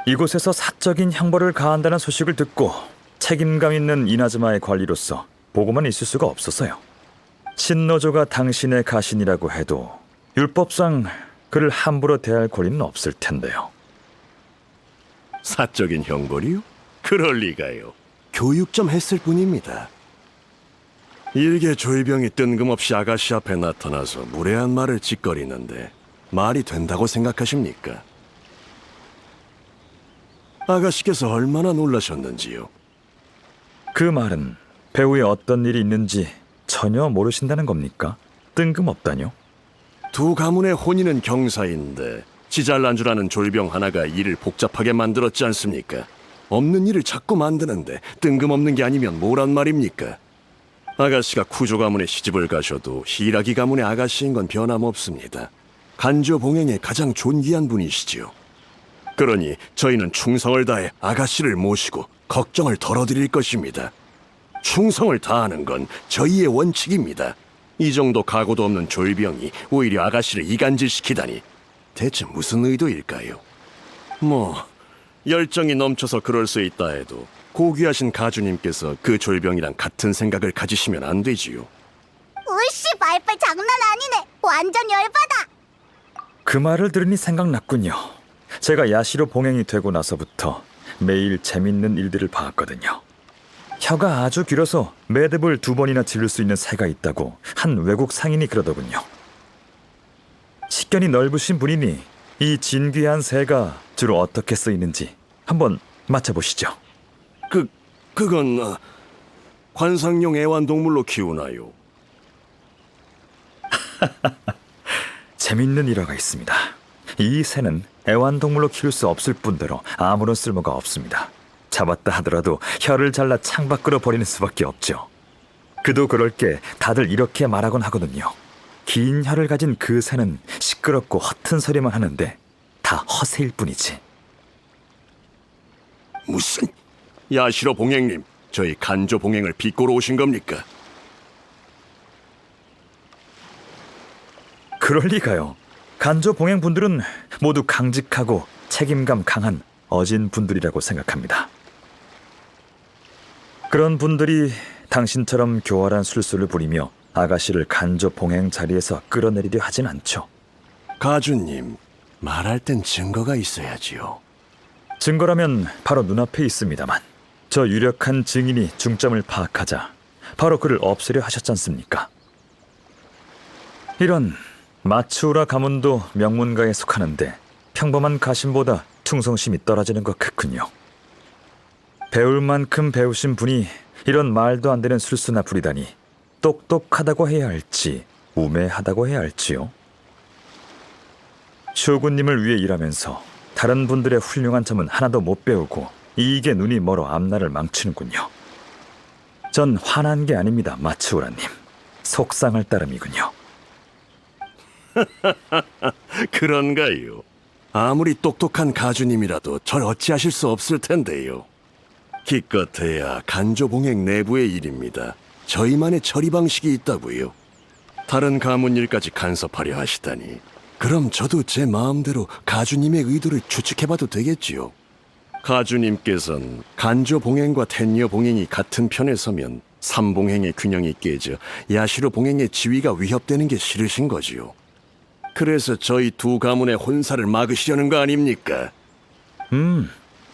이곳에서 사적인 형벌을 가한다는 소식을 듣고 책임감 있는 이나즈마의 관리로서 보고만 있을 수가 없었어요. 신노조가 당신의 가신이라고 해도 율법상 그를 함부로 대할 권리는 없을 텐데요. 사적인 형벌이요? 그럴 리가요. 교육 좀 했을 뿐입니다. 일개 조이병이 뜬금없이 아가씨 앞에 나타나서 무례한 말을 짓거리는데 말이 된다고 생각하십니까? 아가씨께서 얼마나 놀라셨는지요? 그 말은 배후에 어떤 일이 있는지 전혀 모르신다는 겁니까? 뜬금없다뇨? 두 가문의 혼인은 경사인데 지잘난 줄 아는 졸병 하나가 일을 복잡하게 만들었지 않습니까? 없는 일을 자꾸 만드는데 뜬금없는 게 아니면 뭐란 말입니까? 아가씨가 쿠조 가문에 시집을 가셔도 히라기 가문의 아가씨인 건 변함없습니다. 간조 봉행의 가장 존귀한 분이시지요. 그러니 저희는 충성을 다해 아가씨를 모시고 걱정을 덜어드릴 것입니다. 충성을 다하는 건 저희의 원칙입니다. 이 정도 각오도 없는 졸병이 오히려 아가씨를 이간질시키다니 대체 무슨 의도일까요? 뭐 열정이 넘쳐서 그럴 수 있다 해도 고귀하신 가주님께서 그 졸병이랑 같은 생각을 가지시면 안 되지요. 으씨, 말빨 장난 아니네. 완전 열받아. 그 말을 들으니 생각났군요. 제가 야시로 봉행이 되고 나서부터 매일 재밌는 일들을 봐왔거든요. 혀가 아주 길어서 매듭을 2번이나 지를 수 있는 새가 있다고 한 외국 상인이 그러더군요. 식견이 넓으신 분이니 이 진귀한 새가 주로 어떻게 쓰이는지 한번 맞춰보시죠. 그건 관상용 애완동물로 키우나요? 재밌는 일화가 있습니다. 이 새는 애완동물로 키울 수 없을 뿐더러 아무런 쓸모가 없습니다. 잡았다 하더라도 혀를 잘라 창밖으로 버리는 수밖에 없죠. 그도 그럴 게 다들 이렇게 말하곤 하거든요. 긴 혀를 가진 그 새는 시끄럽고 허튼 소리만 하는데 다 허세일 뿐이지. 무슨 야시로 봉행님, 저희 간조 봉행을 비꼬러 오신 겁니까? 그럴 리가요. 간조 봉행 분들은 모두 강직하고 책임감 강한 어진 분들이라고 생각합니다. 그런 분들이 당신처럼 교활한 술수를 부리며 아가씨를 간조 봉행 자리에서 끌어내리려 하진 않죠. 가주님, 말할 땐 증거가 있어야지요. 증거라면 바로 눈앞에 있습니다만 저 유력한 증인이 중점을 파악하자 바로 그를 없애려 하셨지 않습니까? 이런 마츠우라 가문도 명문가에 속하는데 평범한 가신보다 충성심이 떨어지는 것 같군요. 배울 만큼 배우신 분이 이런 말도 안 되는 술수나 부리다니 똑똑하다고 해야 할지 우매하다고 해야 할지요. 쇼군님을 위해 일하면서 다른 분들의 훌륭한 점은 하나도 못 배우고 이익에 눈이 멀어 앞날을 망치는군요. 전 화난 게 아닙니다, 마츠우라님. 속상할 따름이군요. 그런가요? 아무리 똑똑한 가주님이라도 절 어찌하실 수 없을 텐데요. 기껏해야 간조 봉행 내부의 일입니다. 저희만의 처리 방식이 있다고요. 다른 가문 일까지 간섭하려 하시다니. 그럼 저도 제 마음대로 가주님의 의도를 추측해봐도 되겠지요. 가주님께서는 간조 봉행과 텐녀 봉행이 같은 편에 서면 삼봉행의 균형이 깨져 야시로 봉행의 지위가 위협되는 게 싫으신 거지요. 그래서 저희 두 가문의 혼사를 막으시려는 거 아닙니까?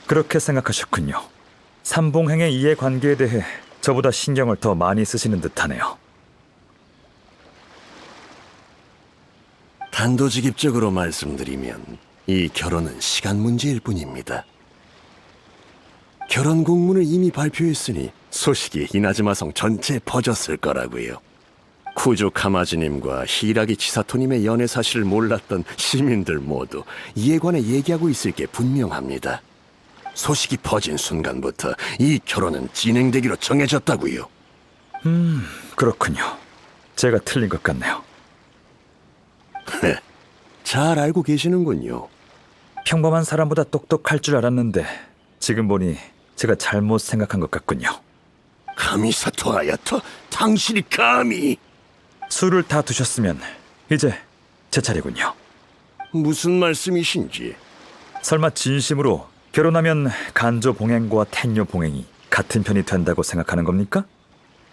그렇게 생각하셨군요. 삼봉행의 이해관계에 대해 저보다 신경을 더 많이 쓰시는 듯하네요. 단도직입적으로 말씀드리면 이 결혼은 시간 문제일 뿐입니다. 결혼 공문을 이미 발표했으니 소식이 이나즈마성 전체에 퍼졌을 거라고요. 쿠조 카마지님과 히라기 치사토님의 연애 사실을 몰랐던 시민들 모두 이에 관해 얘기하고 있을 게 분명합니다. 소식이 퍼진 순간부터 이 결혼은 진행되기로 정해졌다고요. 그렇군요. 제가 틀린 것 같네요. 잘 알고 계시는군요. 평범한 사람보다 똑똑할 줄 알았는데 지금 보니 제가 잘못 생각한 것 같군요. 카미사토 아야토, 당신이 감히... 술을 다 드셨으면 이제 제 차례군요. 무슨 말씀이신지... 설마 진심으로 결혼하면 간조 봉행과 텐녀 봉행이 같은 편이 된다고 생각하는 겁니까?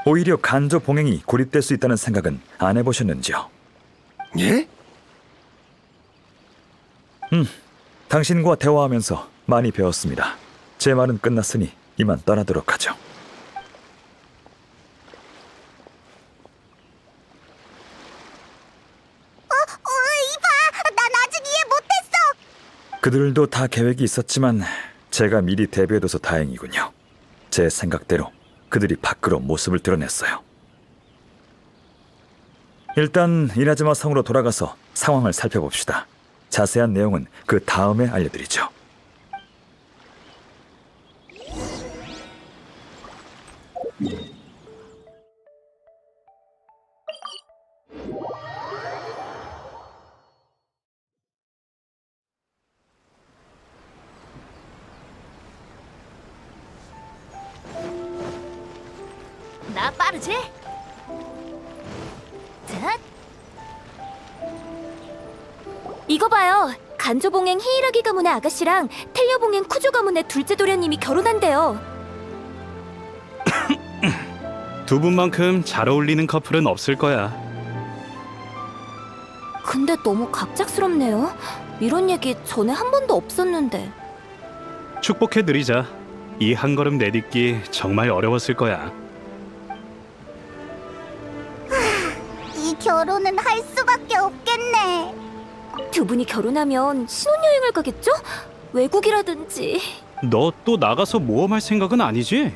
오히려 간조 봉행이 고립될 수 있다는 생각은 안 해보셨는지요? 예? 당신과 대화하면서 많이 배웠습니다. 제 말은 끝났으니 이만 떠나도록 하죠. 이봐, 난 아직 이해 못했어. 그들도 다 계획이 있었지만 제가 미리 대비해둬서 다행이군요. 제 생각대로 그들이 밖으로 모습을 드러냈어요. 일단 이나즈마 성으로 돌아가서 상황을 살펴봅시다. 자세한 내용은 그 다음에 알려드리죠. 나 빠르지? 듯? 이거 봐요. 간조봉행 히이라기 가문의 아가씨랑 텔려봉행 쿠조 가문의 둘째 도련님이 결혼한대요. 두 분만큼 잘 어울리는 커플은 없을 거야. 근데 너무 갑작스럽네요. 이런 얘기 전에 한 번도 없었는데. 축복해드리자. 이 한 걸음 내딛기 정말 어려웠을 거야. 이 결혼은 할 수밖에 없겠네. 두 분이 결혼하면 신혼여행을 가겠죠? 외국이라든지. 너 또 나가서 모험할 생각은 아니지?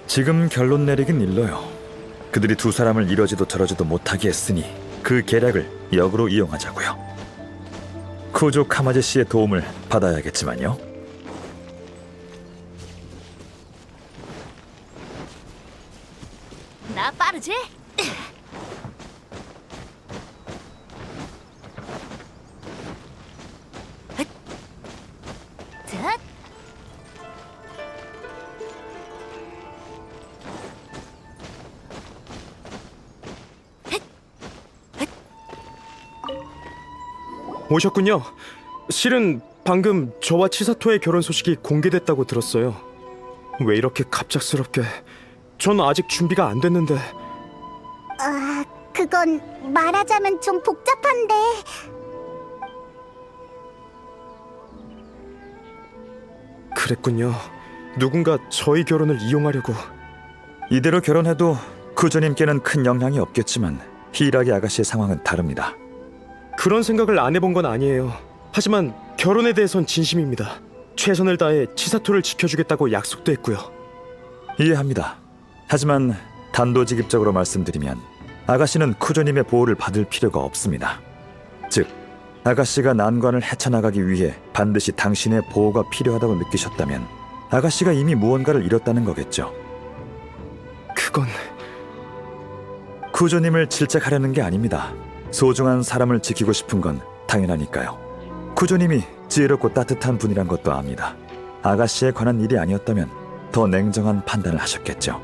지금 결론 내리긴 일러요. 그들이 두 사람을 이러지도 저러지도 못하게 했으니 그 계략을 역으로 이용하자고요. 쿠조 카마제 씨의 도움을 받아야겠지만요. 나 빠르지? 오셨군요. 실은 방금 저와 치사토의 결혼 소식이 공개됐다고 들었어요. 왜 이렇게 갑작스럽게? 전 아직 준비가 안 됐는데. 그건 말하자면 좀 복잡한데. 그랬군요. 누군가 저희 결혼을 이용하려고. 이대로 결혼해도 쿠조님께는 큰 영향이 없겠지만 히이라기 아가씨의 상황은 다릅니다. 그런 생각을 안 해본 건 아니에요. 하지만 결혼에 대해선 진심입니다. 최선을 다해 치사토를 지켜주겠다고 약속도 했고요. 이해합니다. 하지만 단도직입적으로 말씀드리면 아가씨는 쿠조님의 보호를 받을 필요가 없습니다. 즉, 아가씨가 난관을 헤쳐나가기 위해 반드시 당신의 보호가 필요하다고 느끼셨다면 아가씨가 이미 무언가를 잃었다는 거겠죠. 그건... 쿠조님을 질책하려는 게 아닙니다. 소중한 사람을 지키고 싶은 건 당연하니까요. 쿠조님이 지혜롭고 따뜻한 분이란 것도 압니다. 아가씨에 관한 일이 아니었다면 더 냉정한 판단을 하셨겠죠.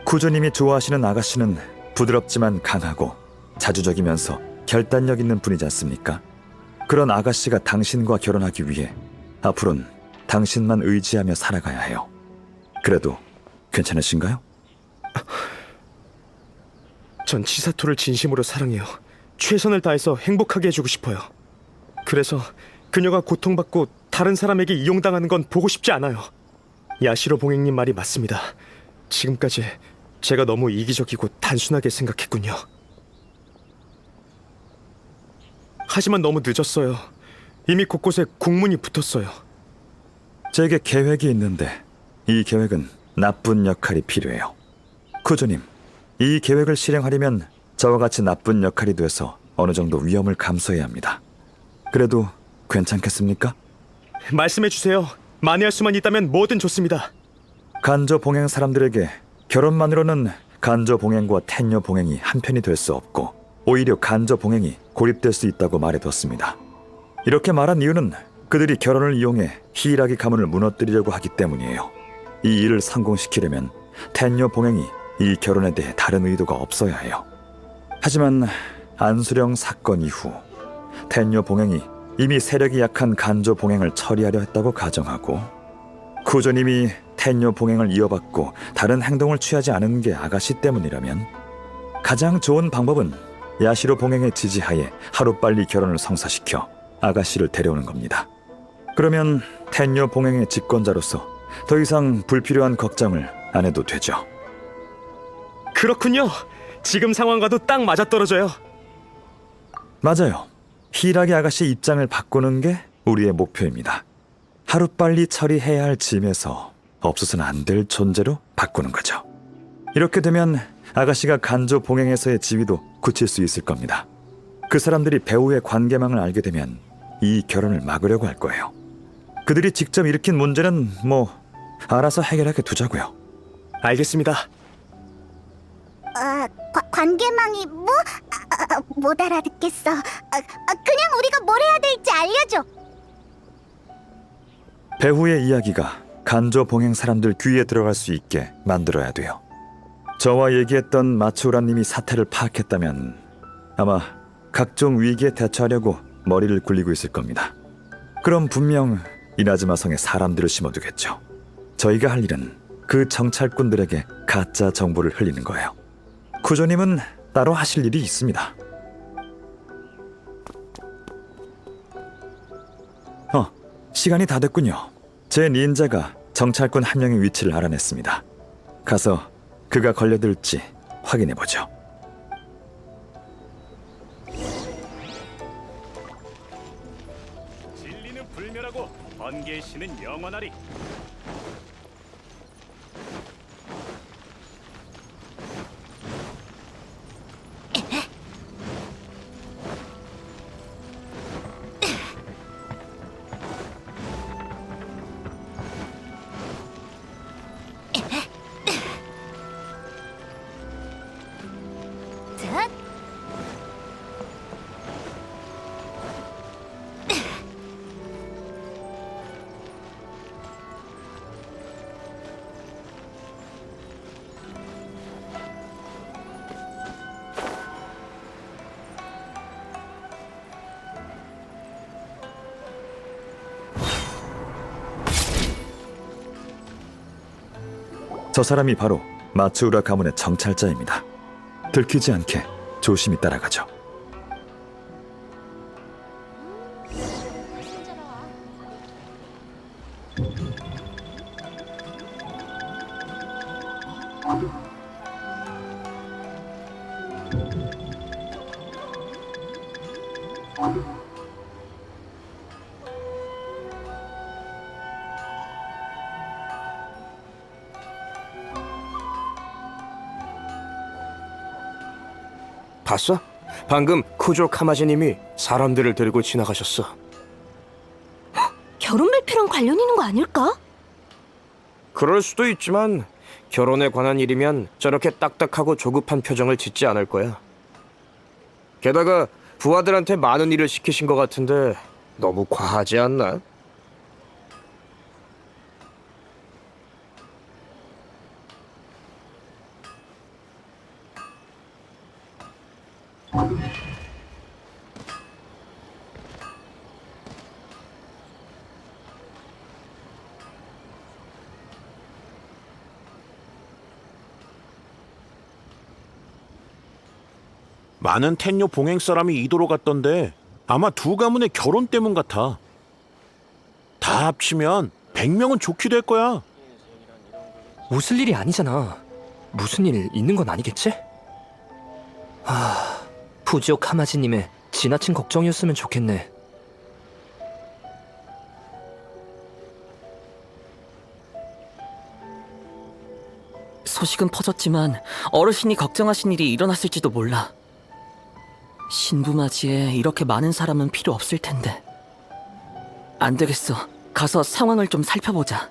쿠조님이 좋아하시는 아가씨는 부드럽지만 강하고 자주적이면서 결단력 있는 분이지 않습니까? 그런 아가씨가 당신과 결혼하기 위해 앞으로는 당신만 의지하며 살아가야 해요. 그래도 괜찮으신가요? 전 치사토를 진심으로 사랑해요. 최선을 다해서 행복하게 해주고 싶어요. 그래서 그녀가 고통받고 다른 사람에게 이용당하는 건 보고 싶지 않아요. 야시로 봉행님 말이 맞습니다. 지금까지 제가 너무 이기적이고 단순하게 생각했군요. 하지만 너무 늦었어요. 이미 곳곳에 공문이 붙었어요. 제게 계획이 있는데 이 계획은 나쁜 역할이 필요해요. 쿠조님, 이 계획을 실행하려면 저와 같이 나쁜 역할이 돼서 어느 정도 위험을 감수해야 합니다. 그래도 괜찮겠습니까? 말씀해주세요. 만회할 수만 있다면 뭐든 좋습니다. 간조 봉행 사람들에게 결혼만으로는 간조 봉행과 텐녀 봉행이 한편이 될 수 없고 오히려 간조 봉행이 고립될 수 있다고 말해뒀습니다. 이렇게 말한 이유는 그들이 결혼을 이용해 히이라기 가문을 무너뜨리려고 하기 때문이에요. 이 일을 성공시키려면 텐녀 봉행이 이 결혼에 대해 다른 의도가 없어야 해요. 하지만 안수령 사건 이후 텐녀 봉행이 이미 세력이 약한 간조 봉행을 처리하려 했다고 가정하고 쿠조님이 텐녀 봉행을 이어받고 다른 행동을 취하지 않은 게 아가씨 때문이라면 가장 좋은 방법은 야시로 봉행의 지지하에 하루빨리 결혼을 성사시켜 아가씨를 데려오는 겁니다. 그러면 텐녀 봉행의 집권자로서 더 이상 불필요한 걱정을 안 해도 되죠. 그렇군요. 지금 상황과도 딱 맞아떨어져요. 맞아요. 히이라기 아가씨 입장을 바꾸는 게 우리의 목표입니다. 하루빨리 처리해야 할 짐에서 없어서는 안 될 존재로 바꾸는 거죠. 이렇게 되면 아가씨가 간조 봉행에서의 지위도 굳힐 수 있을 겁니다. 그 사람들이 배우의 관계망을 알게 되면 이 결혼을 막으려고 할 거예요. 그들이 직접 일으킨 문제는 알아서 해결하게 두자고요. 알겠습니다. 관계망이 뭐? 못 알아듣겠어. 그냥 우리가 뭘 해야 될지 알려줘. 배후의 이야기가 간조 봉행 사람들 귀에 들어갈 수 있게 만들어야 돼요. 저와 얘기했던 마츠우라님이 사태를 파악했다면 아마 각종 위기에 대처하려고 머리를 굴리고 있을 겁니다. 그럼 분명 이나즈마 성에 사람들을 심어두겠죠. 저희가 할 일은 그 정찰꾼들에게 가짜 정보를 흘리는 거예요. 쿠조님은 따로 하실 일이 있습니다. 시간이 다 됐군요. 제 닌자가 정찰꾼 한 명의 위치를 알아냈습니다. 가서 그가 걸려들지 확인해보죠. 진리는 불멸하고 번개의 신은 영원하리. 자, 저 사람이 바로 마츠우라 가문의 정찰자입니다. 들키지 않게 조심히 따라가죠. 봤어? 방금 쿠조 카마지님이 사람들을 데리고 지나가셨어. 결혼 발표랑 관련 있는 거 아닐까? 그럴 수도 있지만 결혼에 관한 일이면 저렇게 딱딱하고 조급한 표정을 짓지 않을 거야. 게다가 부하들한테 많은 일을 시키신 것 같은데 너무 과하지 않나? 많은 텐요 봉행 사람이 이도로 갔던데 아마 두 가문의 결혼 때문 같아. 다 합치면 100명은 좋게 될 거야. 웃을 일이 아니잖아. 무슨 일 있는 건 아니겠지? 푸지오 카마지님의 지나친 걱정이었으면 좋겠네. 소식은 퍼졌지만 어르신이 걱정하신 일이 일어났을지도 몰라. 신부맞이에 이렇게 많은 사람은 필요 없을 텐데. 안 되겠어. 가서 상황을 좀 살펴보자.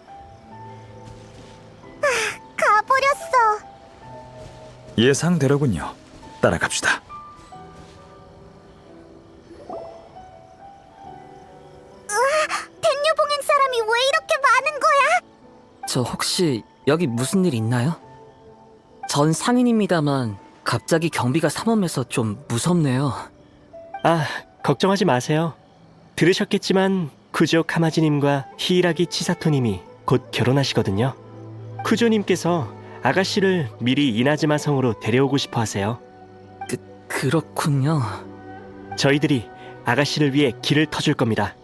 가버렸어. 예상대로군요. 따라갑시다. 텐유 봉행 사람이 왜 이렇게 많은 거야? 저 혹시 여기 무슨 일 있나요? 전 상인입니다만 갑자기 경비가 삼엄해서 좀 무섭네요. 아, 걱정하지 마세요. 들으셨겠지만 쿠조 카마지님과 히이라기 치사토님이 곧 결혼하시거든요. 쿠조님께서 아가씨를 미리 이나즈마 성으로 데려오고 싶어 하세요. 그렇군요. 저희들이 아가씨를 위해 길을 터줄 겁니다.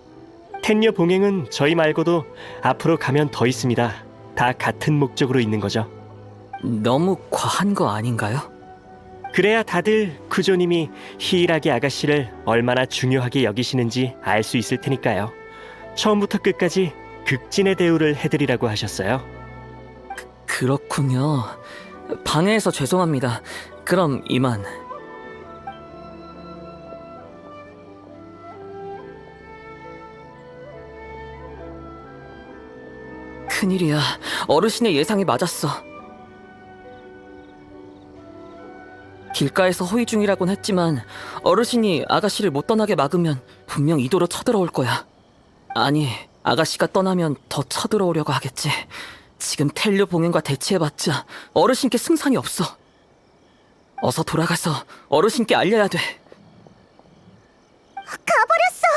텐녀 봉행은 저희 말고도 앞으로 가면 더 있습니다. 다 같은 목적으로 있는 거죠. 너무 과한 거 아닌가요? 그래야 다들 쿠조님이 히이라기 아가씨를 얼마나 중요하게 여기시는지 알 수 있을 테니까요. 처음부터 끝까지 극진의 대우를 해드리라고 하셨어요. 그렇군요. 방해해서 죄송합니다. 그럼 이만. 큰일이야. 어르신의 예상이 맞았어. 길가에서 호위 중이라곤 했지만 어르신이 아가씨를 못 떠나게 막으면 분명 이도로 쳐들어올 거야. 아니, 아가씨가 떠나면 더 쳐들어오려고 하겠지. 지금 텔류 봉행과 대치해봤자 어르신께 승산이 없어. 어서 돌아가서 어르신께 알려야 돼. 가버렸어.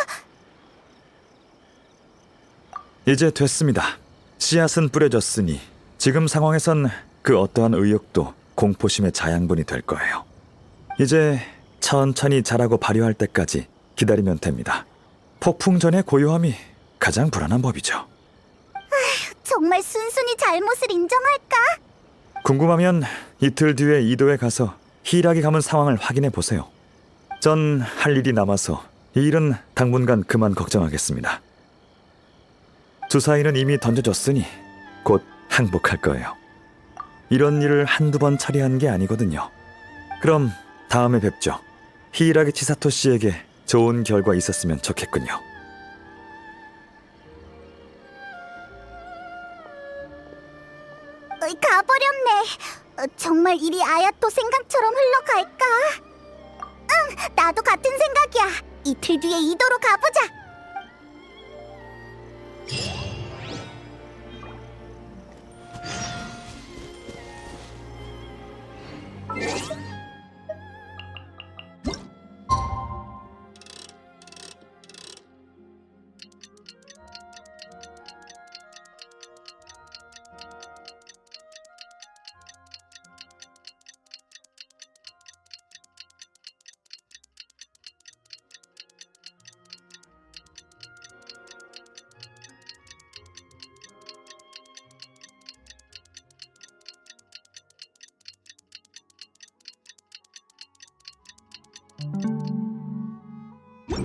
이제 됐습니다. 씨앗은 뿌려졌으니 지금 상황에선 그 어떠한 의욕도 공포심의 자양분이 될 거예요. 이제 천천히 자라고 발효할 때까지 기다리면 됩니다. 폭풍 전의 고요함이 가장 불안한 법이죠. 정말 순순히 잘못을 인정할까? 궁금하면 이틀 뒤에 이도에 가서 희락이 가문 상황을 확인해 보세요. 전 할 일이 남아서 이 일은 당분간 그만 걱정하겠습니다. 주사위는 이미 던져졌으니 곧 항복할 거예요. 이런 일을 한두 번 처리한 게 아니거든요. 그럼 다음에 뵙죠. 히이라기 치사토 씨에게 좋은 결과 있었으면 좋겠군요. 가버렸네. 정말 일이 아야토 생각처럼 흘러갈까? 응, 나도 같은 생각이야. 이틀 뒤에 이도로 가보자.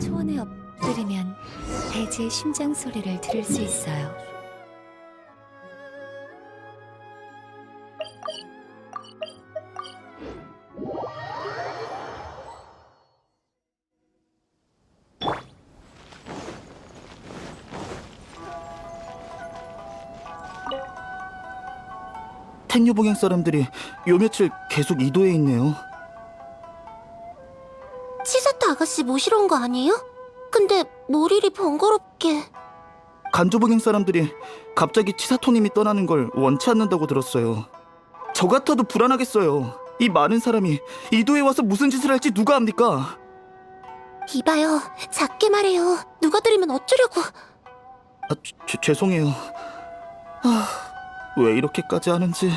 초원에 엎드리면 대지의 심장 소리를 들을 수 있어요. 택류봉행 사람들이 요 며칠 계속 이도에 있네요. 치사토 아가씨 모시러 온 거 아니에요? 근데 뭘 이리 번거롭게. 간조봉행 사람들이 갑자기 치사토님이 떠나는 걸 원치 않는다고 들었어요. 저 같아도 불안하겠어요. 이 많은 사람이 이도에 와서 무슨 짓을 할지 누가 압니까? 이봐요, 작게 말해요. 누가 들으면 어쩌려고. 죄송해요. 왜 이렇게까지 하는지.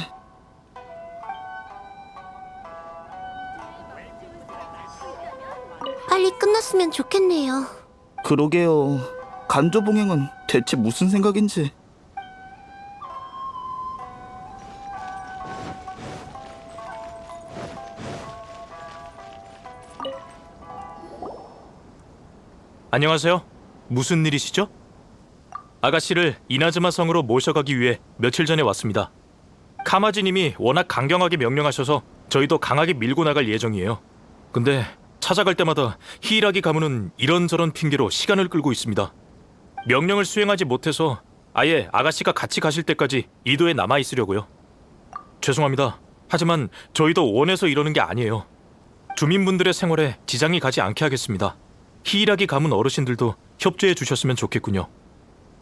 빨리 끝났으면 좋겠네요. 그러게요. 간조봉행은 대체 무슨 생각인지. 안녕하세요. 무슨 일이시죠? 아가씨를 이나즈마 성으로 모셔가기 위해 며칠 전에 왔습니다. 카마지님이 워낙 강경하게 명령하셔서 저희도 강하게 밀고 나갈 예정이에요. 근데 찾아갈 때마다 히이라기 가문은 이런저런 핑계로 시간을 끌고 있습니다. 명령을 수행하지 못해서 아예 아가씨가 같이 가실 때까지 이도에 남아있으려고요. 죄송합니다. 하지만 저희도 원해서 이러는 게 아니에요. 주민분들의 생활에 지장이 가지 않게 하겠습니다. 히이라기 가문 어르신들도 협조해 주셨으면 좋겠군요.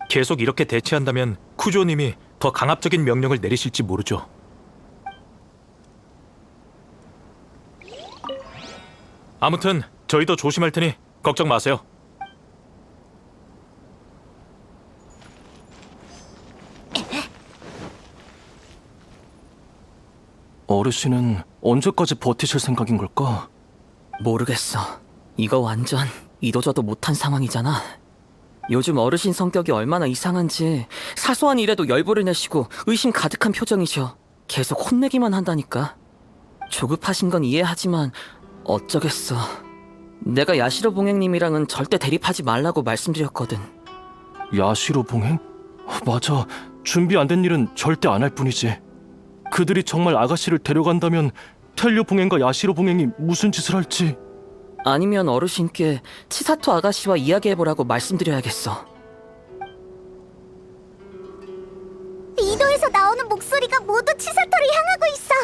계속 이렇게 대치한다면 쿠조님이 더 강압적인 명령을 내리실지 모르죠. 아무튼 저희도 조심할 테니 걱정 마세요. 어르신은 언제까지 버티실 생각인 걸까? 모르겠어. 이거 완전 이도저도 못한 상황이잖아. 요즘 어르신 성격이 얼마나 이상한지 사소한 일에도 열불을 내시고 의심 가득한 표정이셔. 계속 혼내기만 한다니까. 조급하신 건 이해하지만 어쩌겠어. 내가 야시로 봉행님이랑은 절대 대립하지 말라고 말씀드렸거든. 야시로 봉행? 맞아. 준비 안 된 일은 절대 안 할 뿐이지. 그들이 정말 아가씨를 데려간다면 텔류 봉행과 야시로 봉행이 무슨 짓을 할지. 아니면 어르신께 치사토 아가씨와 이야기해보라고 말씀드려야겠어. 이도에서 나오는 목소리가 모두 치사토를 향하고 있어.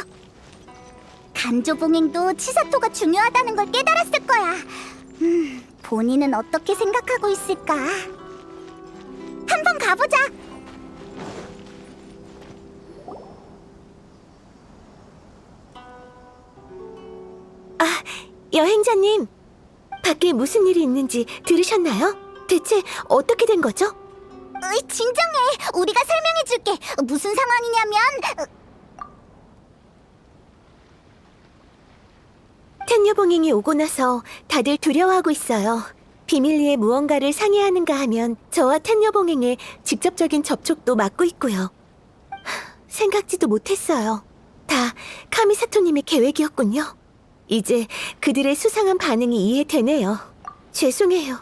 간조봉행도 치사토가 중요하다는 걸 깨달았을 거야. 본인은 어떻게 생각하고 있을까? 한번 가보자. 진정해. 우리가 설명해줄게. 무슨 상황이냐면 텐녀봉행이 오고 나서 다들 두려워하고 있어요. 비밀리에 무언가를 상의하는가 하면 저와 텐녀봉행의 직접적인 접촉도 막고 있고요. 생각지도 못했어요. 다 카미사토님의 계획이었군요. 이제 그들의 수상한 반응이 이해되네요. 죄송해요.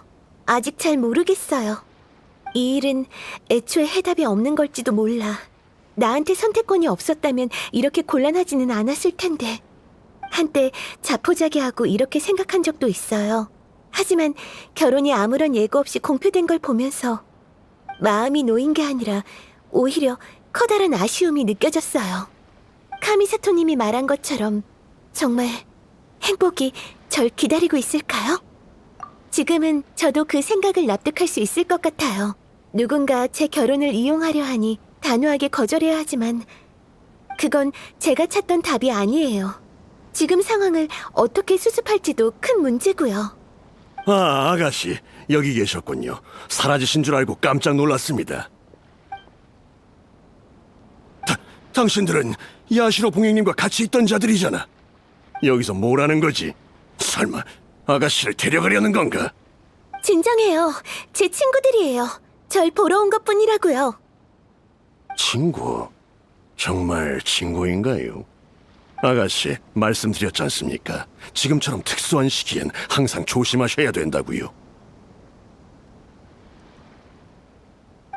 아직 잘 모르겠어요. 이 일은 애초에 해답이 없는 걸지도 몰라. 나한테 선택권이 없었다면 이렇게 곤란하지는 않았을 텐데. 한때 자포자기하고 이렇게 생각한 적도 있어요. 하지만 결혼이 아무런 예고 없이 공표된 걸 보면서 마음이 놓인 게 아니라 오히려 커다란 아쉬움이 느껴졌어요. 카미사토님이 말한 것처럼 정말 행복이 절 기다리고 있을까요? 지금은 저도 그 생각을 납득할 수 있을 것 같아요. 누군가 제 결혼을 이용하려 하니 단호하게 거절해야 하지만 그건 제가 찾던 답이 아니에요. 지금 상황을 어떻게 수습할지도 큰 문제고요. 아, 아가씨, 여기 계셨군요. 사라지신 줄 알고 깜짝 놀랐습니다. 당신들은 야시로 봉행님과 같이 있던 자들이잖아. 여기서 뭘 하는 거지? 설마 아가씨를 데려가려는 건가? 진정해요. 제 친구들이에요. 절 보러 온 것뿐이라고요. 친구? 정말 친구인가요? 아가씨, 말씀드렸지 않습니까? 지금처럼 특수한 시기엔 항상 조심하셔야 된다고요.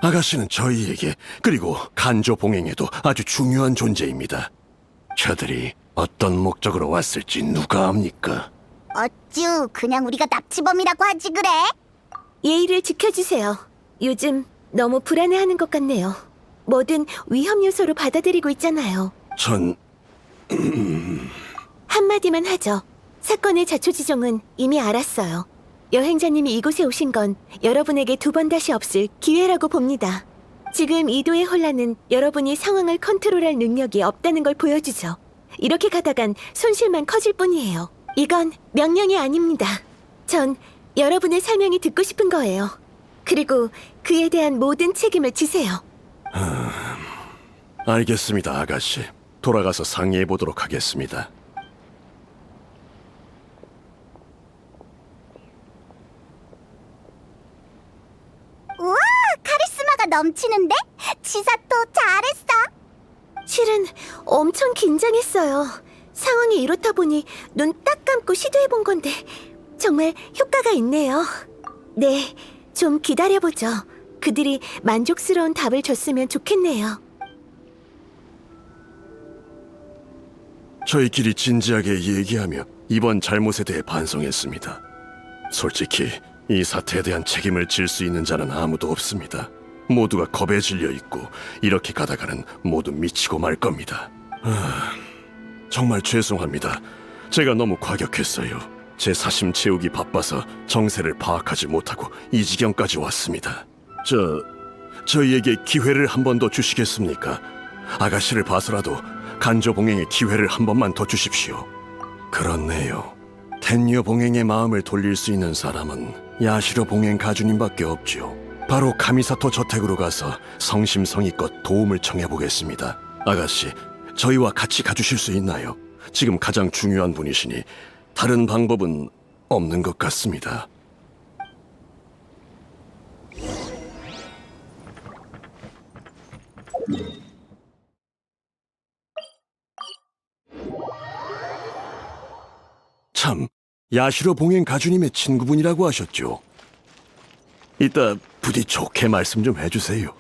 아가씨는 저희에게, 그리고 간조 봉행에도 아주 중요한 존재입니다. 저들이 어떤 목적으로 왔을지 누가 압니까? 어쭈, 그냥 우리가 납치범이라고 하지 그래? 예의를 지켜주세요. 요즘 너무 불안해하는 것 같네요. 뭐든 위험 요소로 받아들이고 있잖아요. 전... 한마디만 하죠. 사건의 자초지종은 이미 알았어요. 여행자님이 이곳에 오신 건 여러분에게 두 번 다시 없을 기회라고 봅니다. 지금 이도의 혼란은 여러분이 상황을 컨트롤할 능력이 없다는 걸 보여주죠. 이렇게 가다간 손실만 커질 뿐이에요. 이건 명령이 아닙니다. 전 여러분의 설명이 듣고 싶은 거예요. 그리고 그에 대한 모든 책임을 지세요. 알겠습니다, 아가씨. 돌아가서 상의해보도록 하겠습니다. 우와, 카리스마가 넘치는데? 치사토 잘했어. 실은 엄청 긴장했어요. 상황이 이렇다 보니 눈 딱 감고 시도해본 건데 정말 효과가 있네요. 네, 좀 기다려보죠. 그들이 만족스러운 답을 줬으면 좋겠네요. 저희끼리 진지하게 얘기하며 이번 잘못에 대해 반성했습니다. 솔직히 이 사태에 대한 책임을 질 수 있는 자는 아무도 없습니다. 모두가 겁에 질려 있고 이렇게 가다가는 모두 미치고 말 겁니다. 정말 죄송합니다. 제가 너무 과격했어요. 제 사심 채우기 바빠서 정세를 파악하지 못하고 이 지경까지 왔습니다. 저희에게 기회를 한 번 더 주시겠습니까? 아가씨를 봐서라도 간조 봉행의 기회를 한 번만 더 주십시오. 그렇네요. 텐녀 봉행의 마음을 돌릴 수 있는 사람은 야시로 봉행 가주님밖에 없죠. 바로 카미사토 저택으로 가서 성심성의껏 도움을 청해보겠습니다. 아가씨, 저희와 같이 가주실 수 있나요? 지금 가장 중요한 분이시니 다른 방법은 없는 것 같습니다. 참, 야시로 봉행 가주님의 친구분이라고 하셨죠? 이따 부디 좋게 말씀 좀 해주세요.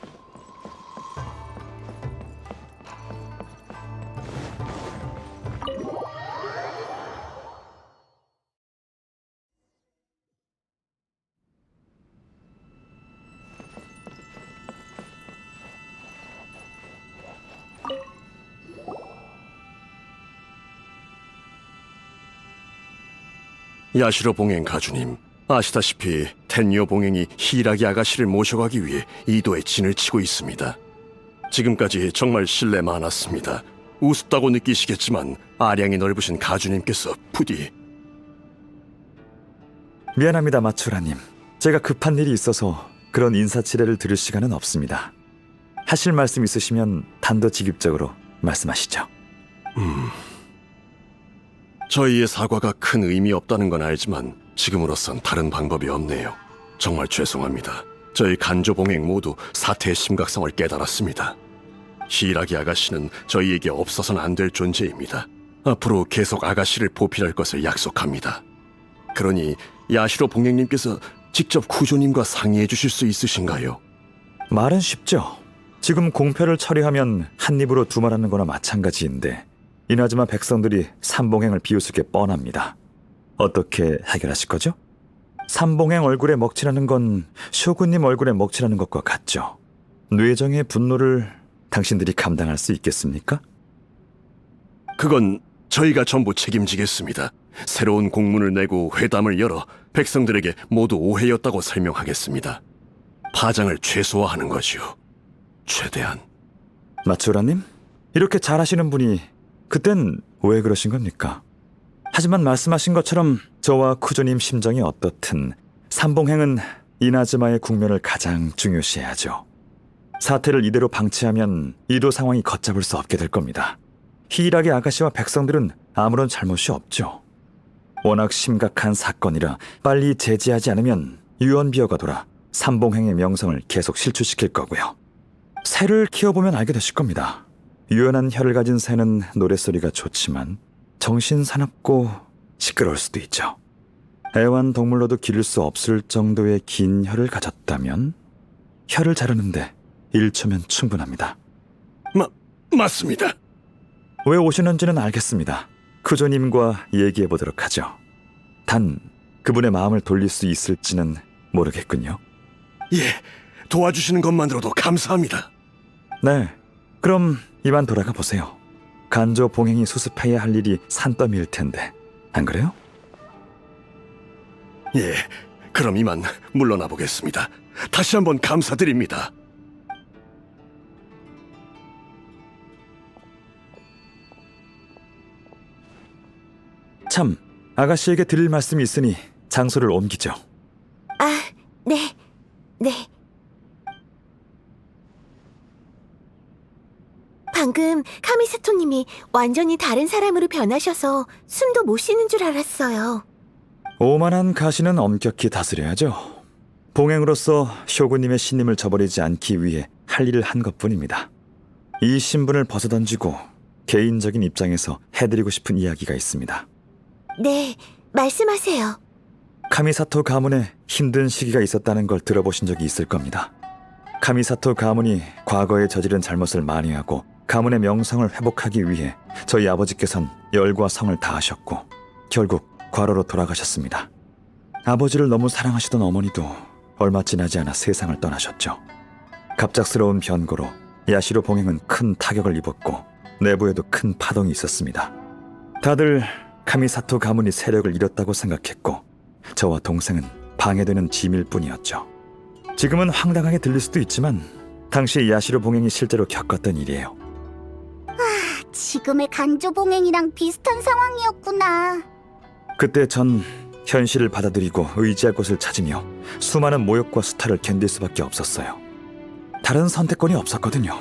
야시로 봉행 가주님, 아시다시피 텐녀 봉행이 히라기 아가씨를 모셔가기 위해 이도에 진을 치고 있습니다. 지금까지 정말 신뢰 많았습니다. 우습다고 느끼시겠지만 아량이 넓으신 가주님께서 부디... 미안합니다, 마츠라님. 제가 급한 일이 있어서 그런 인사치레를 들을 시간은 없습니다. 하실 말씀 있으시면 단도직입적으로 말씀하시죠. 저희의 사과가 큰 의미 없다는 건 알지만 지금으로선 다른 방법이 없네요. 정말 죄송합니다. 저희 간조봉행 모두 사태의 심각성을 깨달았습니다. 히라기 아가씨는 저희에게 없어서는 안 될 존재입니다. 앞으로 계속 아가씨를 보필할 것을 약속합니다. 그러니 야시로 봉행님께서 직접 구조님과 상의해 주실 수 있으신가요? 말은 쉽죠. 지금 공표를 처리하면 한 입으로 두 말하는 거나 마찬가지인데 이나즈마 백성들이 삼봉행을 비웃을 게 뻔합니다. 어떻게 해결하실 거죠? 삼봉행 얼굴에 먹칠하는 건 쇼군님 얼굴에 먹칠하는 것과 같죠. 뇌정의 분노를 당신들이 감당할 수 있겠습니까? 그건 저희가 전부 책임지겠습니다. 새로운 공문을 내고 회담을 열어 백성들에게 모두 오해였다고 설명하겠습니다. 파장을 최소화하는 거지요. 최대한. 마츠우라님? 이렇게 잘하시는 분이 그땐 왜 그러신 겁니까? 하지만 말씀하신 것처럼 저와 쿠조님 심정이 어떻든 삼봉행은 이나즈마의 국면을 가장 중요시해야죠. 사태를 이대로 방치하면 이도 상황이 걷잡을 수 없게 될 겁니다. 히이라기 아가씨와 백성들은 아무런 잘못이 없죠. 워낙 심각한 사건이라 빨리 제지하지 않으면 유언비어가 돌아 삼봉행의 명성을 계속 실추시킬 거고요. 새를 키워보면 알게 되실 겁니다. 유연한 혀를 가진 새는 노랫소리가 좋지만 정신 사납고 시끄러울 수도 있죠. 애완동물로도 기를 수 없을 정도의 긴 혀를 가졌다면 혀를 자르는데 1초면 충분합니다. 맞습니다. 왜 오시는지는 알겠습니다. 쿠조님과 얘기해보도록 하죠. 단 그분의 마음을 돌릴 수 있을지는 모르겠군요. 예, 도와주시는 것만으로도 감사합니다. 네, 그럼 이만 돌아가 보세요. 간조 봉행이 수습해야 할 일이 산더미일 텐데, 안 그래요? 예, 그럼 이만 물러나 보겠습니다. 다시 한번 감사드립니다. 참, 아가씨에게 드릴 말씀이 있으니 장소를 옮기죠. 네. 방금 카미사토님이 완전히 다른 사람으로 변하셔서 숨도 못 쉬는 줄 알았어요. 오만한 가시는 엄격히 다스려야죠. 봉행으로서 쇼군님의 신임을 저버리지 않기 위해 할 일을 한 것뿐입니다. 이 신분을 벗어던지고 개인적인 입장에서 해드리고 싶은 이야기가 있습니다. 네, 말씀하세요. 카미사토 가문에 힘든 시기가 있었다는 걸 들어보신 적이 있을 겁니다. 카미사토 가문이 과거에 저지른 잘못을 만회하고 가문의 명성을 회복하기 위해 저희 아버지께선 열과 성을 다하셨고 결국 과로로 돌아가셨습니다. 아버지를 너무 사랑하시던 어머니도 얼마 지나지 않아 세상을 떠나셨죠. 갑작스러운 변고로 야시로 봉행은 큰 타격을 입었고 내부에도 큰 파동이 있었습니다. 다들 카미사토 가문이 세력을 잃었다고 생각했고 저와 동생은 방해되는 짐일 뿐이었죠. 지금은 황당하게 들릴 수도 있지만 당시 야시로 봉행이 실제로 겪었던 일이에요. 지금의 간조봉행이랑 비슷한 상황이었구나. 그때 전 현실을 받아들이고 의지할 곳을 찾으며 수많은 모욕과 수탈을 견딜 수밖에 없었어요. 다른 선택권이 없었거든요.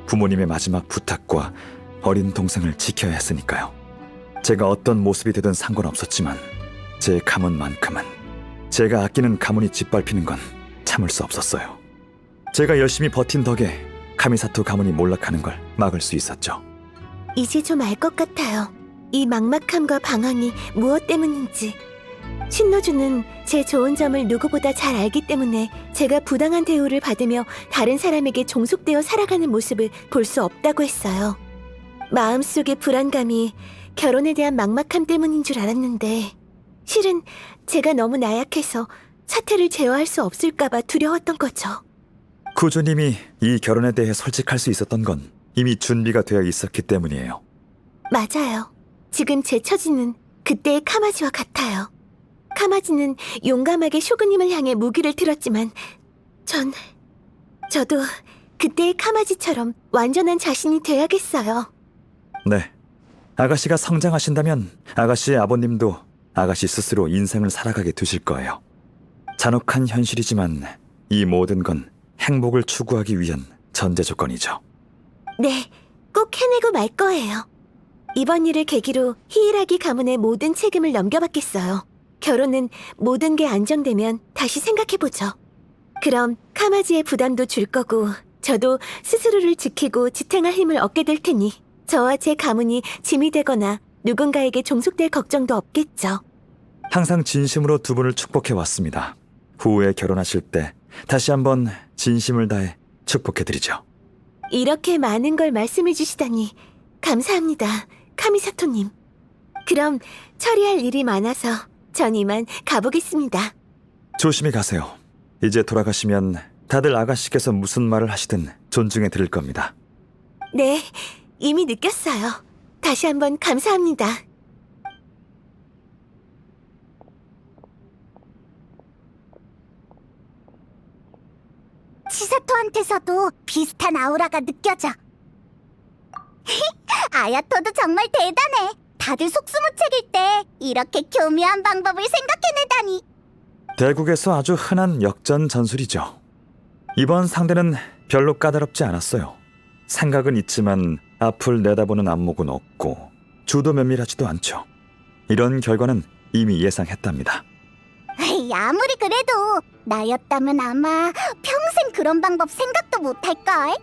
부모님의 마지막 부탁과 어린 동생을 지켜야 했으니까요. 제가 어떤 모습이 되든 상관없었지만 제 가문만큼은 제가 아끼는 가문이 짓밟히는 건 참을 수 없었어요. 제가 열심히 버틴 덕에 카미사토 가문이 몰락하는 걸 막을 수 있었죠. 이제 좀 알 것 같아요. 이 막막함과 방황이 무엇 때문인지. 신노주는 제 좋은 점을 누구보다 잘 알기 때문에 제가 부당한 대우를 받으며 다른 사람에게 종속되어 살아가는 모습을 볼 수 없다고 했어요. 마음속의 불안감이 결혼에 대한 막막함 때문인 줄 알았는데 실은 제가 너무 나약해서 사태를 제어할 수 없을까봐 두려웠던 거죠. 쿠조님이 이 결혼에 대해 솔직할 수 있었던 건 이미 준비가 되어 있었기 때문이에요. 맞아요. 지금 제 처지는 그때의 카마지와 같아요. 카마지는 용감하게 쇼군님을 향해 무기를 들었지만 저도 그때의 카마지처럼 완전한 자신이 돼야겠어요. 네. 아가씨가 성장하신다면 아가씨의 아버님도 아가씨 스스로 인생을 살아가게 되실 거예요. 잔혹한 현실이지만 이 모든 건 행복을 추구하기 위한 전제 조건이죠. 네, 꼭 해내고 말 거예요. 이번 일을 계기로 히이라기 가문의 모든 책임을 넘겨받겠어요. 결혼은 모든 게 안정되면 다시 생각해보죠. 그럼 카마지의 부담도 줄 거고 저도 스스로를 지키고 지탱할 힘을 얻게 될 테니 저와 제 가문이 짐이 되거나 누군가에게 종속될 걱정도 없겠죠. 항상 진심으로 두 분을 축복해 왔습니다. 후에 결혼하실 때 다시 한번 진심을 다해 축복해드리죠. 이렇게 많은 걸 말씀해 주시다니 감사합니다, 카미사토님. 그럼 처리할 일이 많아서 전 이만 가보겠습니다. 조심히 가세요. 이제 돌아가시면 다들 아가씨께서 무슨 말을 하시든 존중해 드릴 겁니다. 네, 이미 느꼈어요. 다시 한번 감사합니다. 치사토한테서도 비슷한 아우라가 느껴져. 아야토도 정말 대단해. 다들 속수무책일 때 이렇게 교묘한 방법을 생각해내다니. 대국에서 아주 흔한 역전 전술이죠. 이번 상대는 별로 까다롭지 않았어요. 생각은 있지만 앞을 내다보는 안목은 없고 주도 면밀하지도 않죠. 이런 결과는 이미 예상했답니다. 에이, 아무리 그래도 나였다면 아마 평생 그런 방법 생각도 못할걸.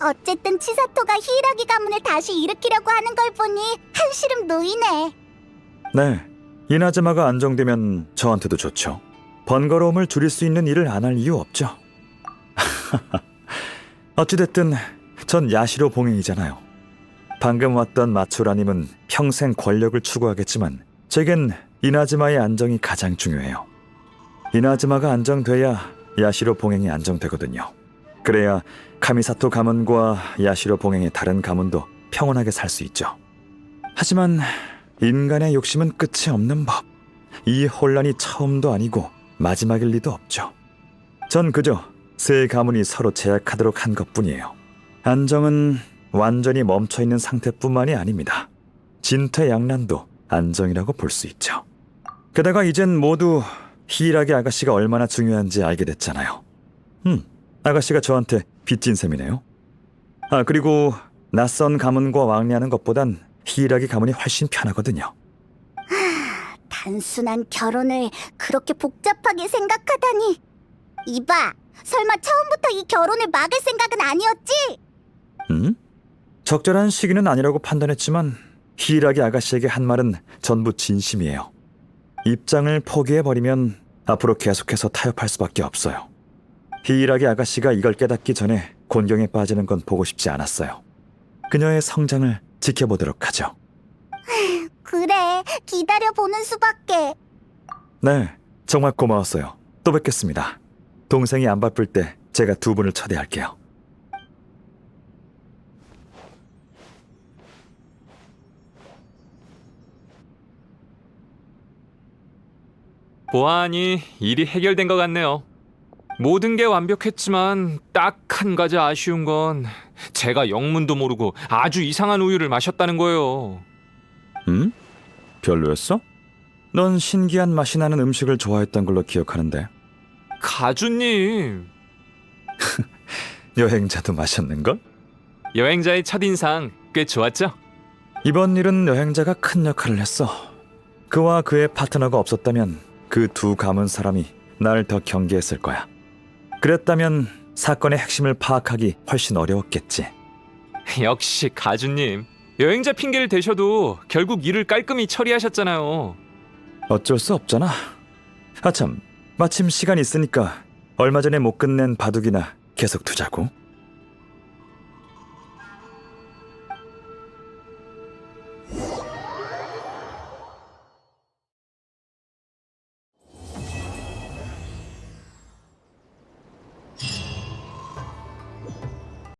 어쨌든 치사토가 히이라기 가문을 다시 일으키려고 하는 걸 보니 한시름 놓이네. 네, 이나즈마가 안정되면 저한테도 좋죠. 번거로움을 줄일 수 있는 일을 안 할 이유 없죠. 어찌됐든 전 야시로 봉행이잖아요. 방금 왔던 마츠라님은 평생 권력을 추구하겠지만 제겐 이나즈마의 안정이 가장 중요해요. 이나즈마가 안정돼야 야시로 봉행이 안정되거든요. 그래야 카미사토 가문과 야시로 봉행의 다른 가문도 평온하게 살 수 있죠. 하지만 인간의 욕심은 끝이 없는 법. 이 혼란이 처음도 아니고 마지막일 리도 없죠. 전 그저 세 가문이 서로 제약하도록 한 것뿐이에요. 안정은 완전히 멈춰있는 상태뿐만이 아닙니다. 진퇴양난도 안정이라고 볼 수 있죠. 게다가 이젠 모두 히이라기 아가씨가 얼마나 중요한지 알게 됐잖아요. 아가씨가 저한테 빚진 셈이네요. 아, 그리고 낯선 가문과 왕래하는 것보단 히이라기 가문이 훨씬 편하거든요. 단순한 결혼을 그렇게 복잡하게 생각하다니. 이봐, 설마 처음부터 이 결혼을 막을 생각은 아니었지? 적절한 시기는 아니라고 판단했지만 히이라기 아가씨에게 한 말은 전부 진심이에요. 입장을 포기해버리면 앞으로 계속해서 타협할 수밖에 없어요. 히이라기 아가씨가 이걸 깨닫기 전에 곤경에 빠지는 건 보고 싶지 않았어요. 그녀의 성장을 지켜보도록 하죠. 그래, 기다려보는 수밖에. 네, 정말 고마웠어요. 또 뵙겠습니다. 동생이 안 바쁠 때 제가 두 분을 초대할게요. 보아하니 일이 해결된 것 같네요. 모든 게 완벽했지만 딱 한 가지 아쉬운 건 제가 영문도 모르고 아주 이상한 우유를 마셨다는 거예요. 별로였어? 넌 신기한 맛이 나는 음식을 좋아했던 걸로 기억하는데. 가주님. 여행자도 마셨는걸? 여행자의 첫인상 꽤 좋았죠? 이번 일은 여행자가 큰 역할을 했어. 그와 그의 파트너가 없었다면 그 두 가문 사람이 날 더 경계했을 거야. 그랬다면 사건의 핵심을 파악하기 훨씬 어려웠겠지. 역시 가주님. 여행자 핑계를 대셔도 결국 일을 깔끔히 처리하셨잖아요. 어쩔 수 없잖아. 아참, 마침 시간 있으니까 얼마 전에 못 끝낸 바둑이나 계속 두자고.